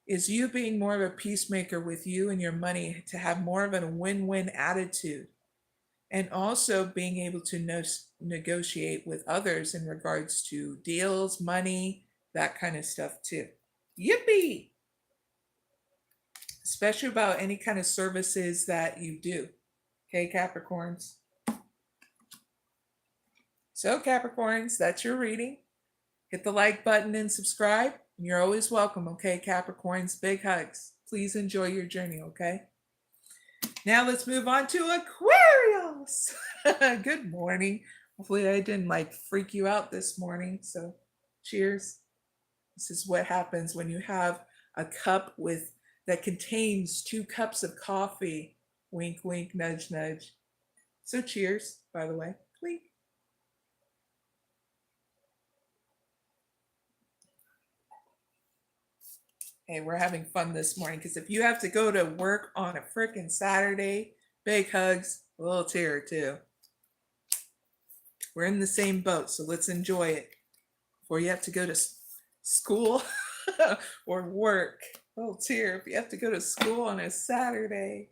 Is you being more of a peacemaker with you and your money to have more of a win-win attitude. And also being able to negotiate with others in regards to deals, money, that kind of stuff too. Yippee! Especially about any kind of services that you do. Okay, Capricorns. So, Capricorns, that's your reading. Hit the like button and subscribe. And you're always welcome, okay, Capricorns? Big hugs. Please enjoy your journey, okay? Now let's move on to Aquarius. Good morning. Hopefully I didn't freak you out this morning. So cheers. This is what happens when you have a cup that contains 2 cups of coffee. Wink, wink, nudge, nudge. So cheers, by the way. Wink. Hey, we're having fun this morning because if you have to go to work on a frickin' Saturday, big hugs, a little tear too. We're in the same boat, so let's enjoy it before you have to go to school or work. A little tear if you have to go to school on a Saturday.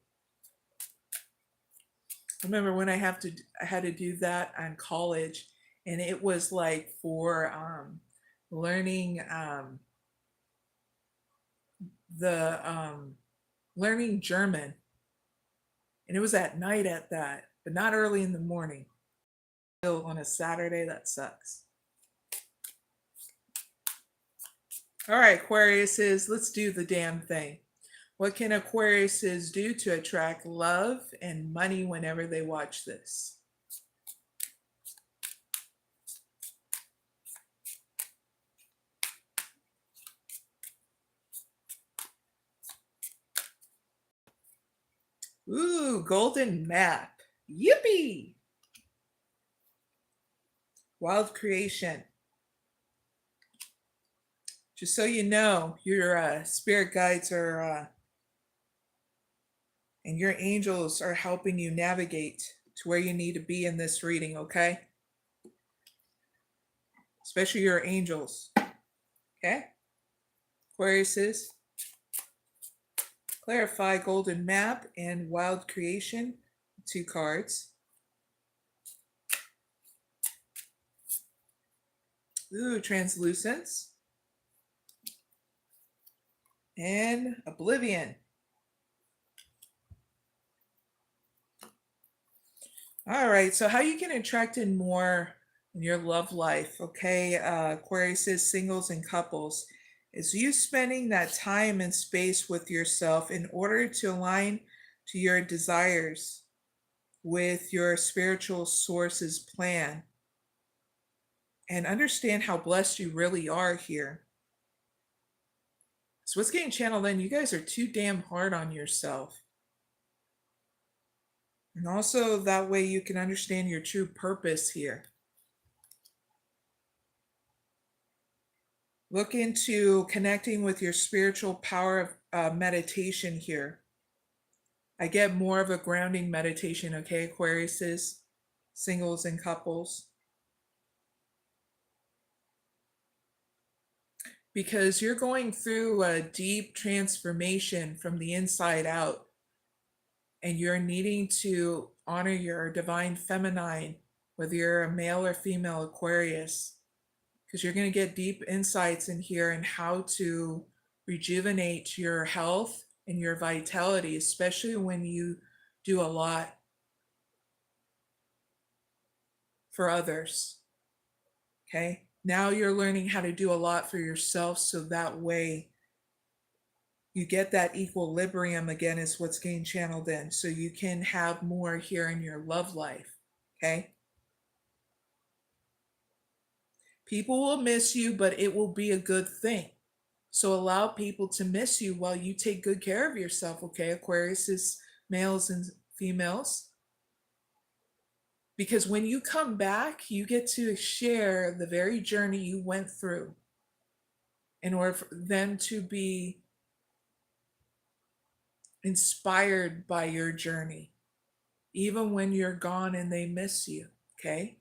I remember when I had to do that in college, and it was like for learning learning German, and it was at night at that, but not early in the morning. Still on a Saturday, that sucks. All right, Aquariuses, let's do the damn thing. What can Aquariuses do to attract love and money whenever they watch this? Ooh, golden map. Yippee! Wild creation. Just so you know, your spirit guides are and your angels are helping you navigate to where you need to be in this reading, okay? Especially your angels. Okay? Aquariuses. Clarify golden map and wild creation. 2 cards. Ooh, translucence. And oblivion. All right, so how you can attract in more in your love life, okay? Aquariuses, singles and couples, is you spending that time and space with yourself in order to align to your desires with your spiritual source's plan and understand how blessed you really are here. So what's getting channeled in? You guys are too damn hard on yourself. And also that way you can understand your true purpose here. Look into connecting with your spiritual power of meditation here. I get more of a grounding meditation, okay, Aquariuses, singles and couples. Because you're going through a deep transformation from the inside out. And you're needing to honor your divine feminine, whether you're a male or female Aquarius, because you're going to get deep insights in here and how to rejuvenate your health and your vitality, especially when you do a lot for others. Okay? Now you're learning how to do a lot for yourself, so that way you get that equilibrium again, is what's getting channeled in. So you can have more here in your love life. Okay? People will miss you, but it will be a good thing. So allow people to miss you while you take good care of yourself, okay? Aquarius is males and females. Because when you come back, you get to share the very journey you went through in order for them to be inspired by your journey, even when you're gone and they miss you, okay?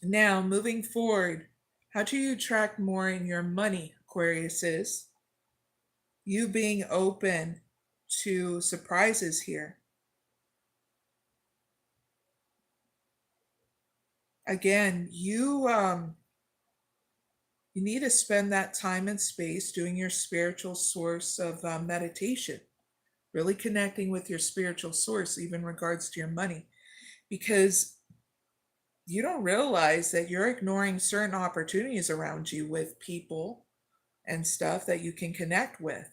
Now, moving forward, how do you attract more in your money, Aquarius is? You being open to surprises here. Again, you need to spend that time and space doing your spiritual source of meditation, really connecting with your spiritual source, even in regards to your money, because you don't realize that you're ignoring certain opportunities around you with people and stuff that you can connect with.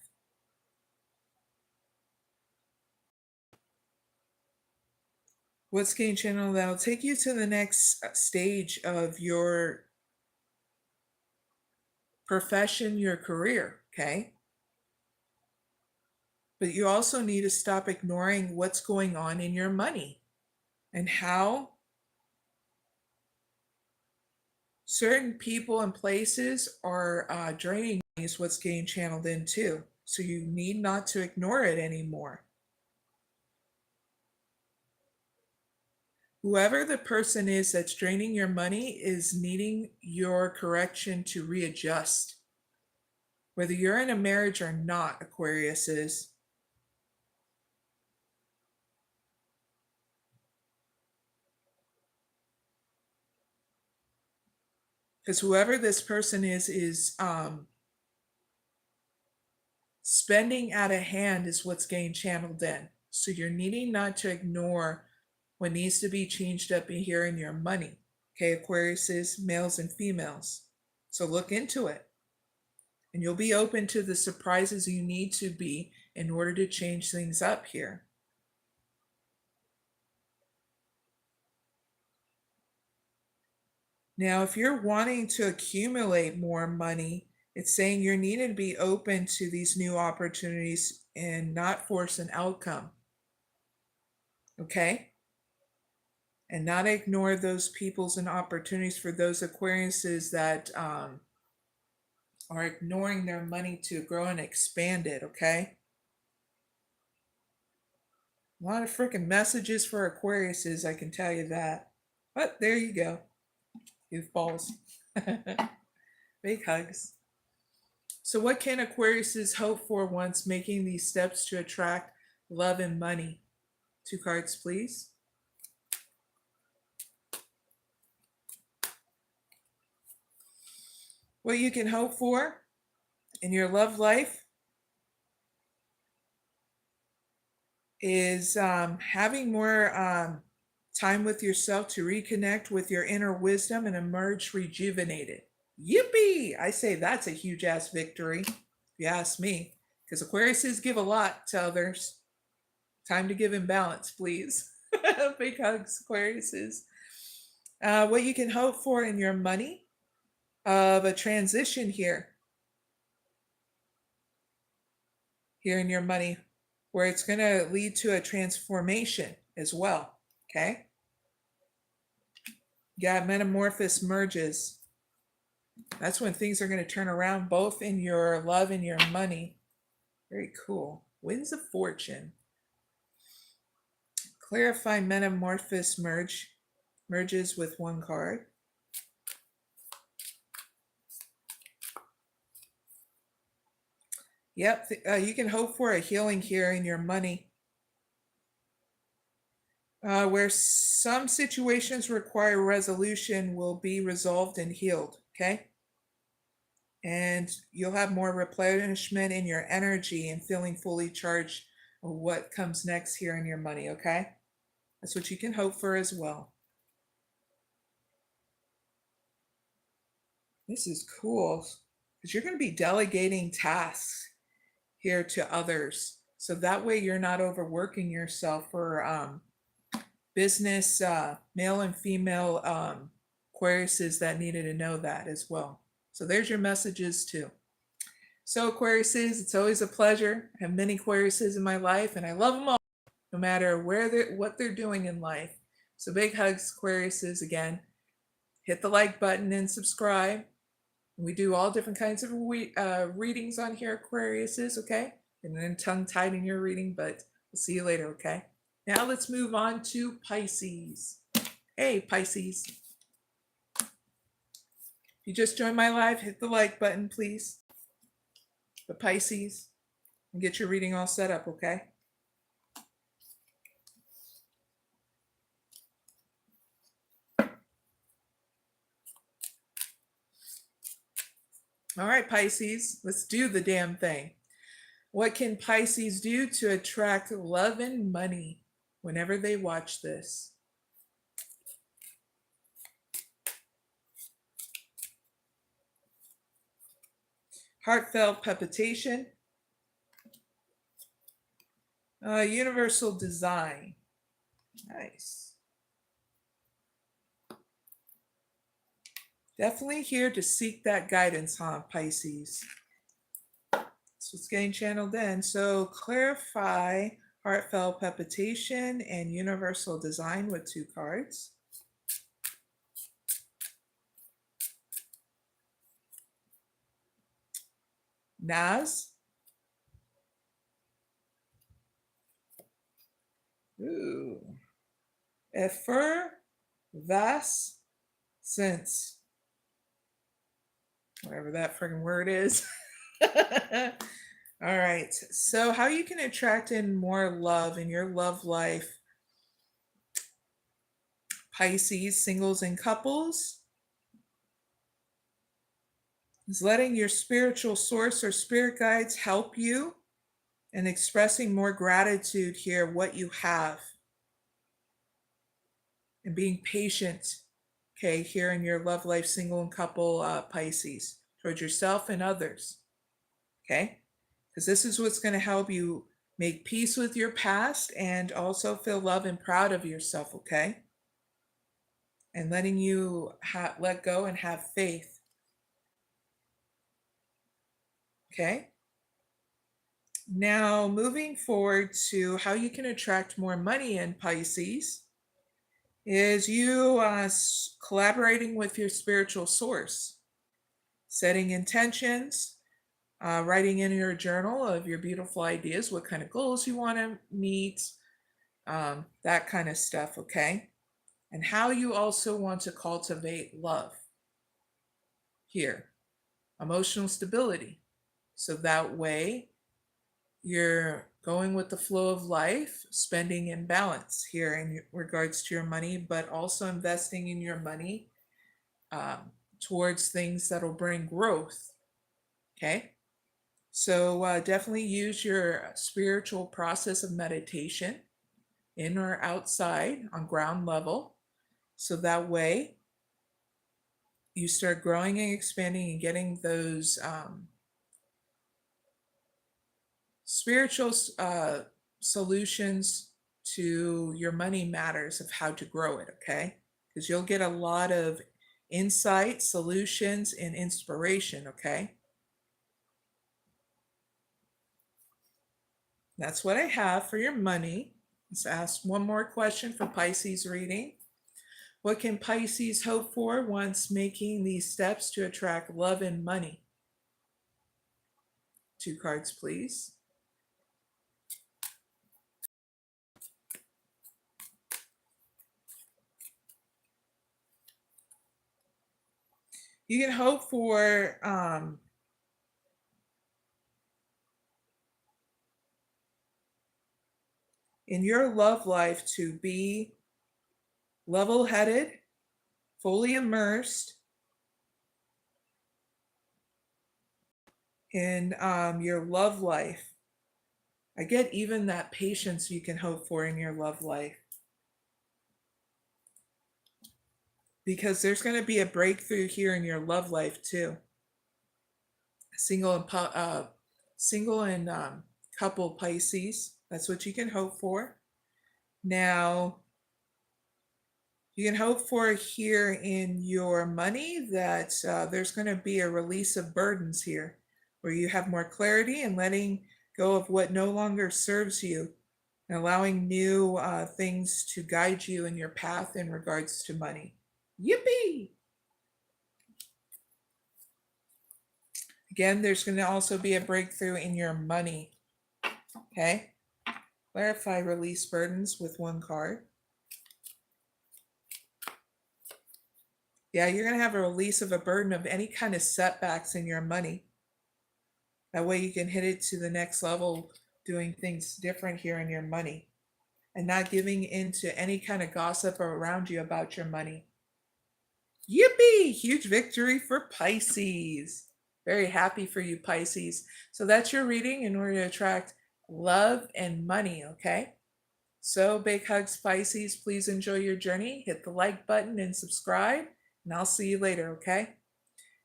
What's getting channeled that'll take you to the next stage of your profession, your career, okay? But you also need to stop ignoring what's going on in your money and how certain people and places are draining money is what's getting channeled in too. So you need not to ignore it anymore. Whoever the person is that's draining your money is needing your correction to readjust. Whether you're in a marriage or not, Aquarius is. Because whoever this person is spending out of hand is what's getting channeled in. So you're needing not to ignore what needs to be changed up in here in your money. Okay, Aquarius is males and females. So look into it. And you'll be open to the surprises you need to be in order to change things up here. Now, if you're wanting to accumulate more money, it's saying you're needing to be open to these new opportunities and not force an outcome. Okay? And not ignore those peoples and opportunities for those Aquariuses that are ignoring their money to grow and expand it, okay? A lot of freaking messages for Aquariuses, I can tell you that. But there you go. Goofballs. Big hugs. So what can Aquariuses hope for once making these steps to attract love and money? 2 cards, please. What you can hope for in your love life is having more time with yourself to reconnect with your inner wisdom and emerge rejuvenated. Yippee! I say that's a huge ass victory, if you ask me, because Aquariuses give a lot to others. Time to give in balance, please. Big hugs, Aquariuses. What you can hope for in your money of a transition here in your money, where it's going to lead to a transformation as well. Okay. Got metamorphosis merges. That's when things are going to turn around, both in your love and your money. Very cool. Winds of fortune. Clarify metamorphosis merges with 1 card. Yep, you can hope for a healing here in your money. where some situations require resolution will be resolved and healed, okay? And you'll have more replenishment in your energy and feeling fully charged of what comes next here in your money, okay? That's what you can hope for as well. This is cool because you're going to be delegating tasks here to others. So that way you're not overworking yourself for business, male and female Aquariuses that needed to know that as well. So there's your messages too. So Aquariuses, it's always a pleasure. I have many Aquariuses in my life and I love them all, no matter what they're doing in life. So big hugs, Aquariuses, again. Hit the like button and subscribe. We do all different kinds of readings on here, Aquariuses, okay? And then tongue-tied in your reading, but we'll see you later, okay? Now let's move on to Pisces. Hey, Pisces. If you just joined my live, hit the like button, please. The Pisces, and get your reading all set up, okay? All right, Pisces, let's do the damn thing. What can Pisces do to attract love and money whenever they watch this? Heartfelt palpitation. Universal design. Nice. Definitely here to seek that guidance, huh, Pisces? That's what's getting channeled in. So clarify heartfelt palpitation and universal design with 2 cards. Nas. Ooh. Effervescence. Whatever that friggin' word is. All right. So how you can attract in more love in your love life, Pisces, singles and couples, is letting your spiritual source or spirit guides help you and expressing more gratitude here, what you have, and being patient, okay, here in your love life, single and couple Pisces, towards yourself and others, okay? Because this is what's going to help you make peace with your past and also feel love and proud of yourself, okay? And letting you let go and have faith, okay? Now, moving forward to how you can attract more money in Pisces is you collaborating with your spiritual source, setting intentions, writing in your journal of your beautiful ideas, what kind of goals you want to meet, that kind of stuff, okay? And how you also want to cultivate love here, emotional stability. So that way you're going with the flow of life, spending in balance here in regards to your money, but also investing in your money towards things that'll bring growth, okay? So definitely use your spiritual process of meditation in or outside on ground level. So that way you start growing and expanding and getting those spiritual solutions to your money matters of how to grow it, okay? Because you'll get a lot of insight, solutions, and inspiration, okay? That's what I have for your money. Let's ask one more question for Pisces reading. What can Pisces hope for once making these steps to attract love and money? 2 cards, please. You can hope for in your love life to be level-headed, fully immersed in your love life. I get even that patience you can hope for in your love life. Because there's going to be a breakthrough here in your love life too. Single and couple Pisces. That's what you can hope for. Now, you can hope for here in your money that there's going to be a release of burdens here, where you have more clarity and letting go of what no longer serves you, and allowing new things to guide you in your path in regards to money. Yippee! Again, there's going to also be a breakthrough in your money. Okay? Clarify release burdens with one card. Yeah, you're going to have a release of a burden of any kind of setbacks in your money. That way you can hit it to the next level, doing things different here in your money and not giving into any kind of gossip around you about your money. Yippee! Huge victory for Pisces. Very happy for you, Pisces. So that's your reading in order to attract love and money, okay? So big hugs, Pisces. Please enjoy your journey. Hit the like button and subscribe, and I'll see you later, okay?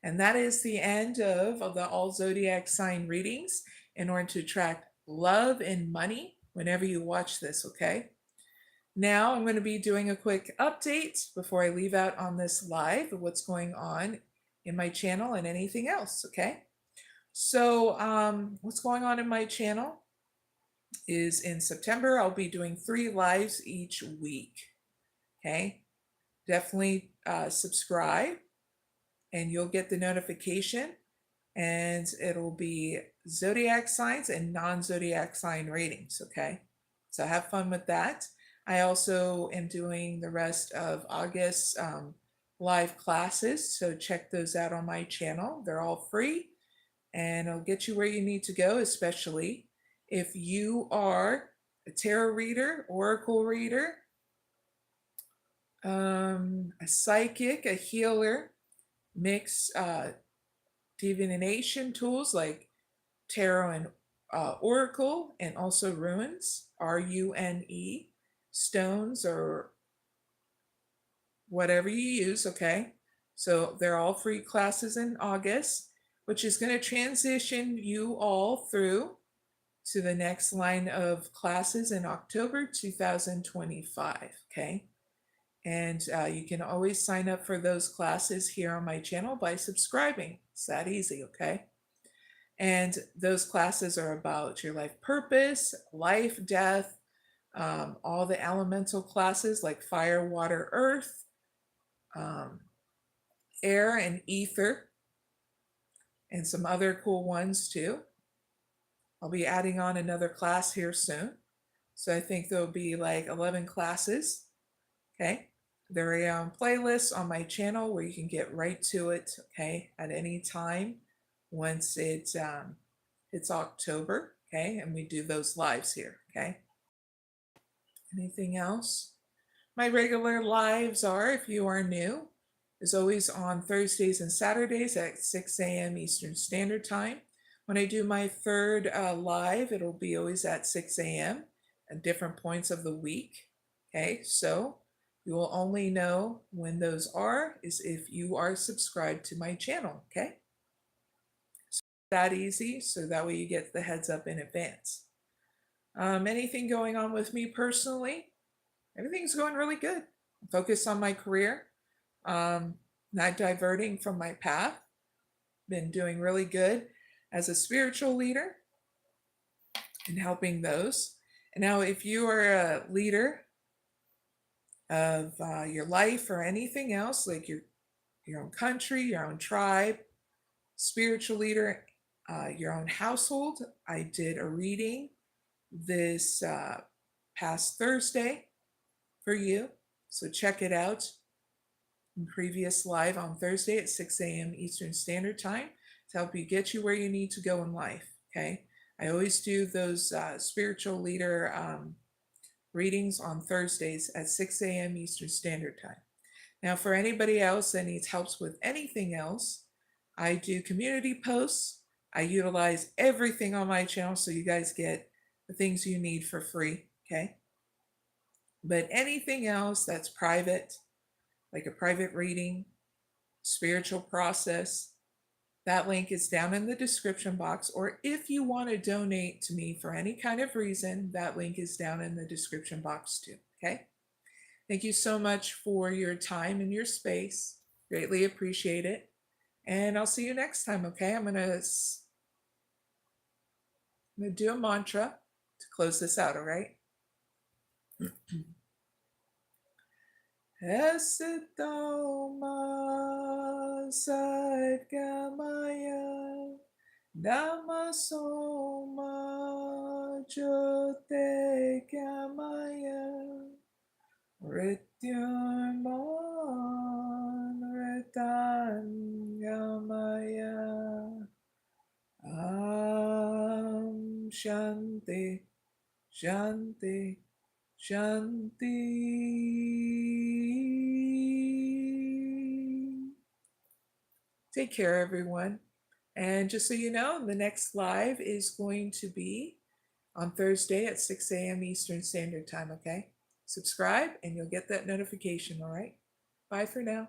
And that is the end of the all zodiac sign readings in order to attract love and money whenever you watch this, okay? Now I'm going to be doing a quick update before I leave out on this live of what's going on in my channel and anything else, okay? So what's going on in my channel is in September, I'll be doing 3 lives each week, okay? Definitely subscribe and you'll get the notification, and it'll be zodiac signs and non-zodiac sign readings, okay? So have fun with that. I also am doing the rest of August live classes, so check those out on my channel. They're all free, and it'll get you where you need to go, especially if you are a tarot reader, oracle reader, a psychic, a healer, mix divination tools like tarot and oracle, and also runes, RUNE, stones, or whatever you use, okay? So they're all free classes in August, which is going to transition you all through to the next line of classes in October 2025, okay? And you can always sign up for those classes here on my channel by subscribing. It's that easy, okay? And those classes are about your life purpose, life, death, all the elemental classes like fire, water, earth, air, and ether, and some other cool ones too. I'll be adding on another class here soon. So I think there'll be like 11 classes, okay? There are playlists on my channel where you can get right to it, okay, at any time once it's October, okay, and we do those lives here, okay? Anything else? My regular lives are, if you are new, is always on Thursdays and Saturdays at 6 a.m. Eastern Standard Time. When I do my third live, it'll be always at 6 a.m. at different points of the week, okay? So you will only know when those are is if you are subscribed to my channel, okay? So that easy, so that way you get the heads up in advance. Anything going on with me personally? Everything's going really good. I'm focused on my career, not diverting from my path. Been doing really good as a spiritual leader and helping those. And now if you are a leader of your life or anything else, like your own country, your own tribe, spiritual leader, your own household. I did a reading this past Thursday for you, so check it out in previous live on Thursday at 6 a.m. Eastern Standard Time to help you get you where you need to go in life, okay? I always do those spiritual leader readings on Thursdays at 6 a.m. Eastern Standard Time. Now, for anybody else that needs help with anything else, I do community posts. I utilize everything on my channel so you guys get the things you need for free, okay? But anything else that's private, like a private reading, spiritual process, that link is down in the description box. Or if you want to donate to me for any kind of reason, that link is down in the description box too, okay? Thank you so much for your time and your space. Greatly appreciate it. And I'll see you next time, okay? I'm going to do a mantra to close this out, all right? SCORPIO Shanti, Shanti, Shanti. Take care, everyone. And just so you know, the next live is going to be on Thursday at 6 a.m. Eastern Standard Time, okay? Subscribe and you'll get that notification, all right? Bye for now.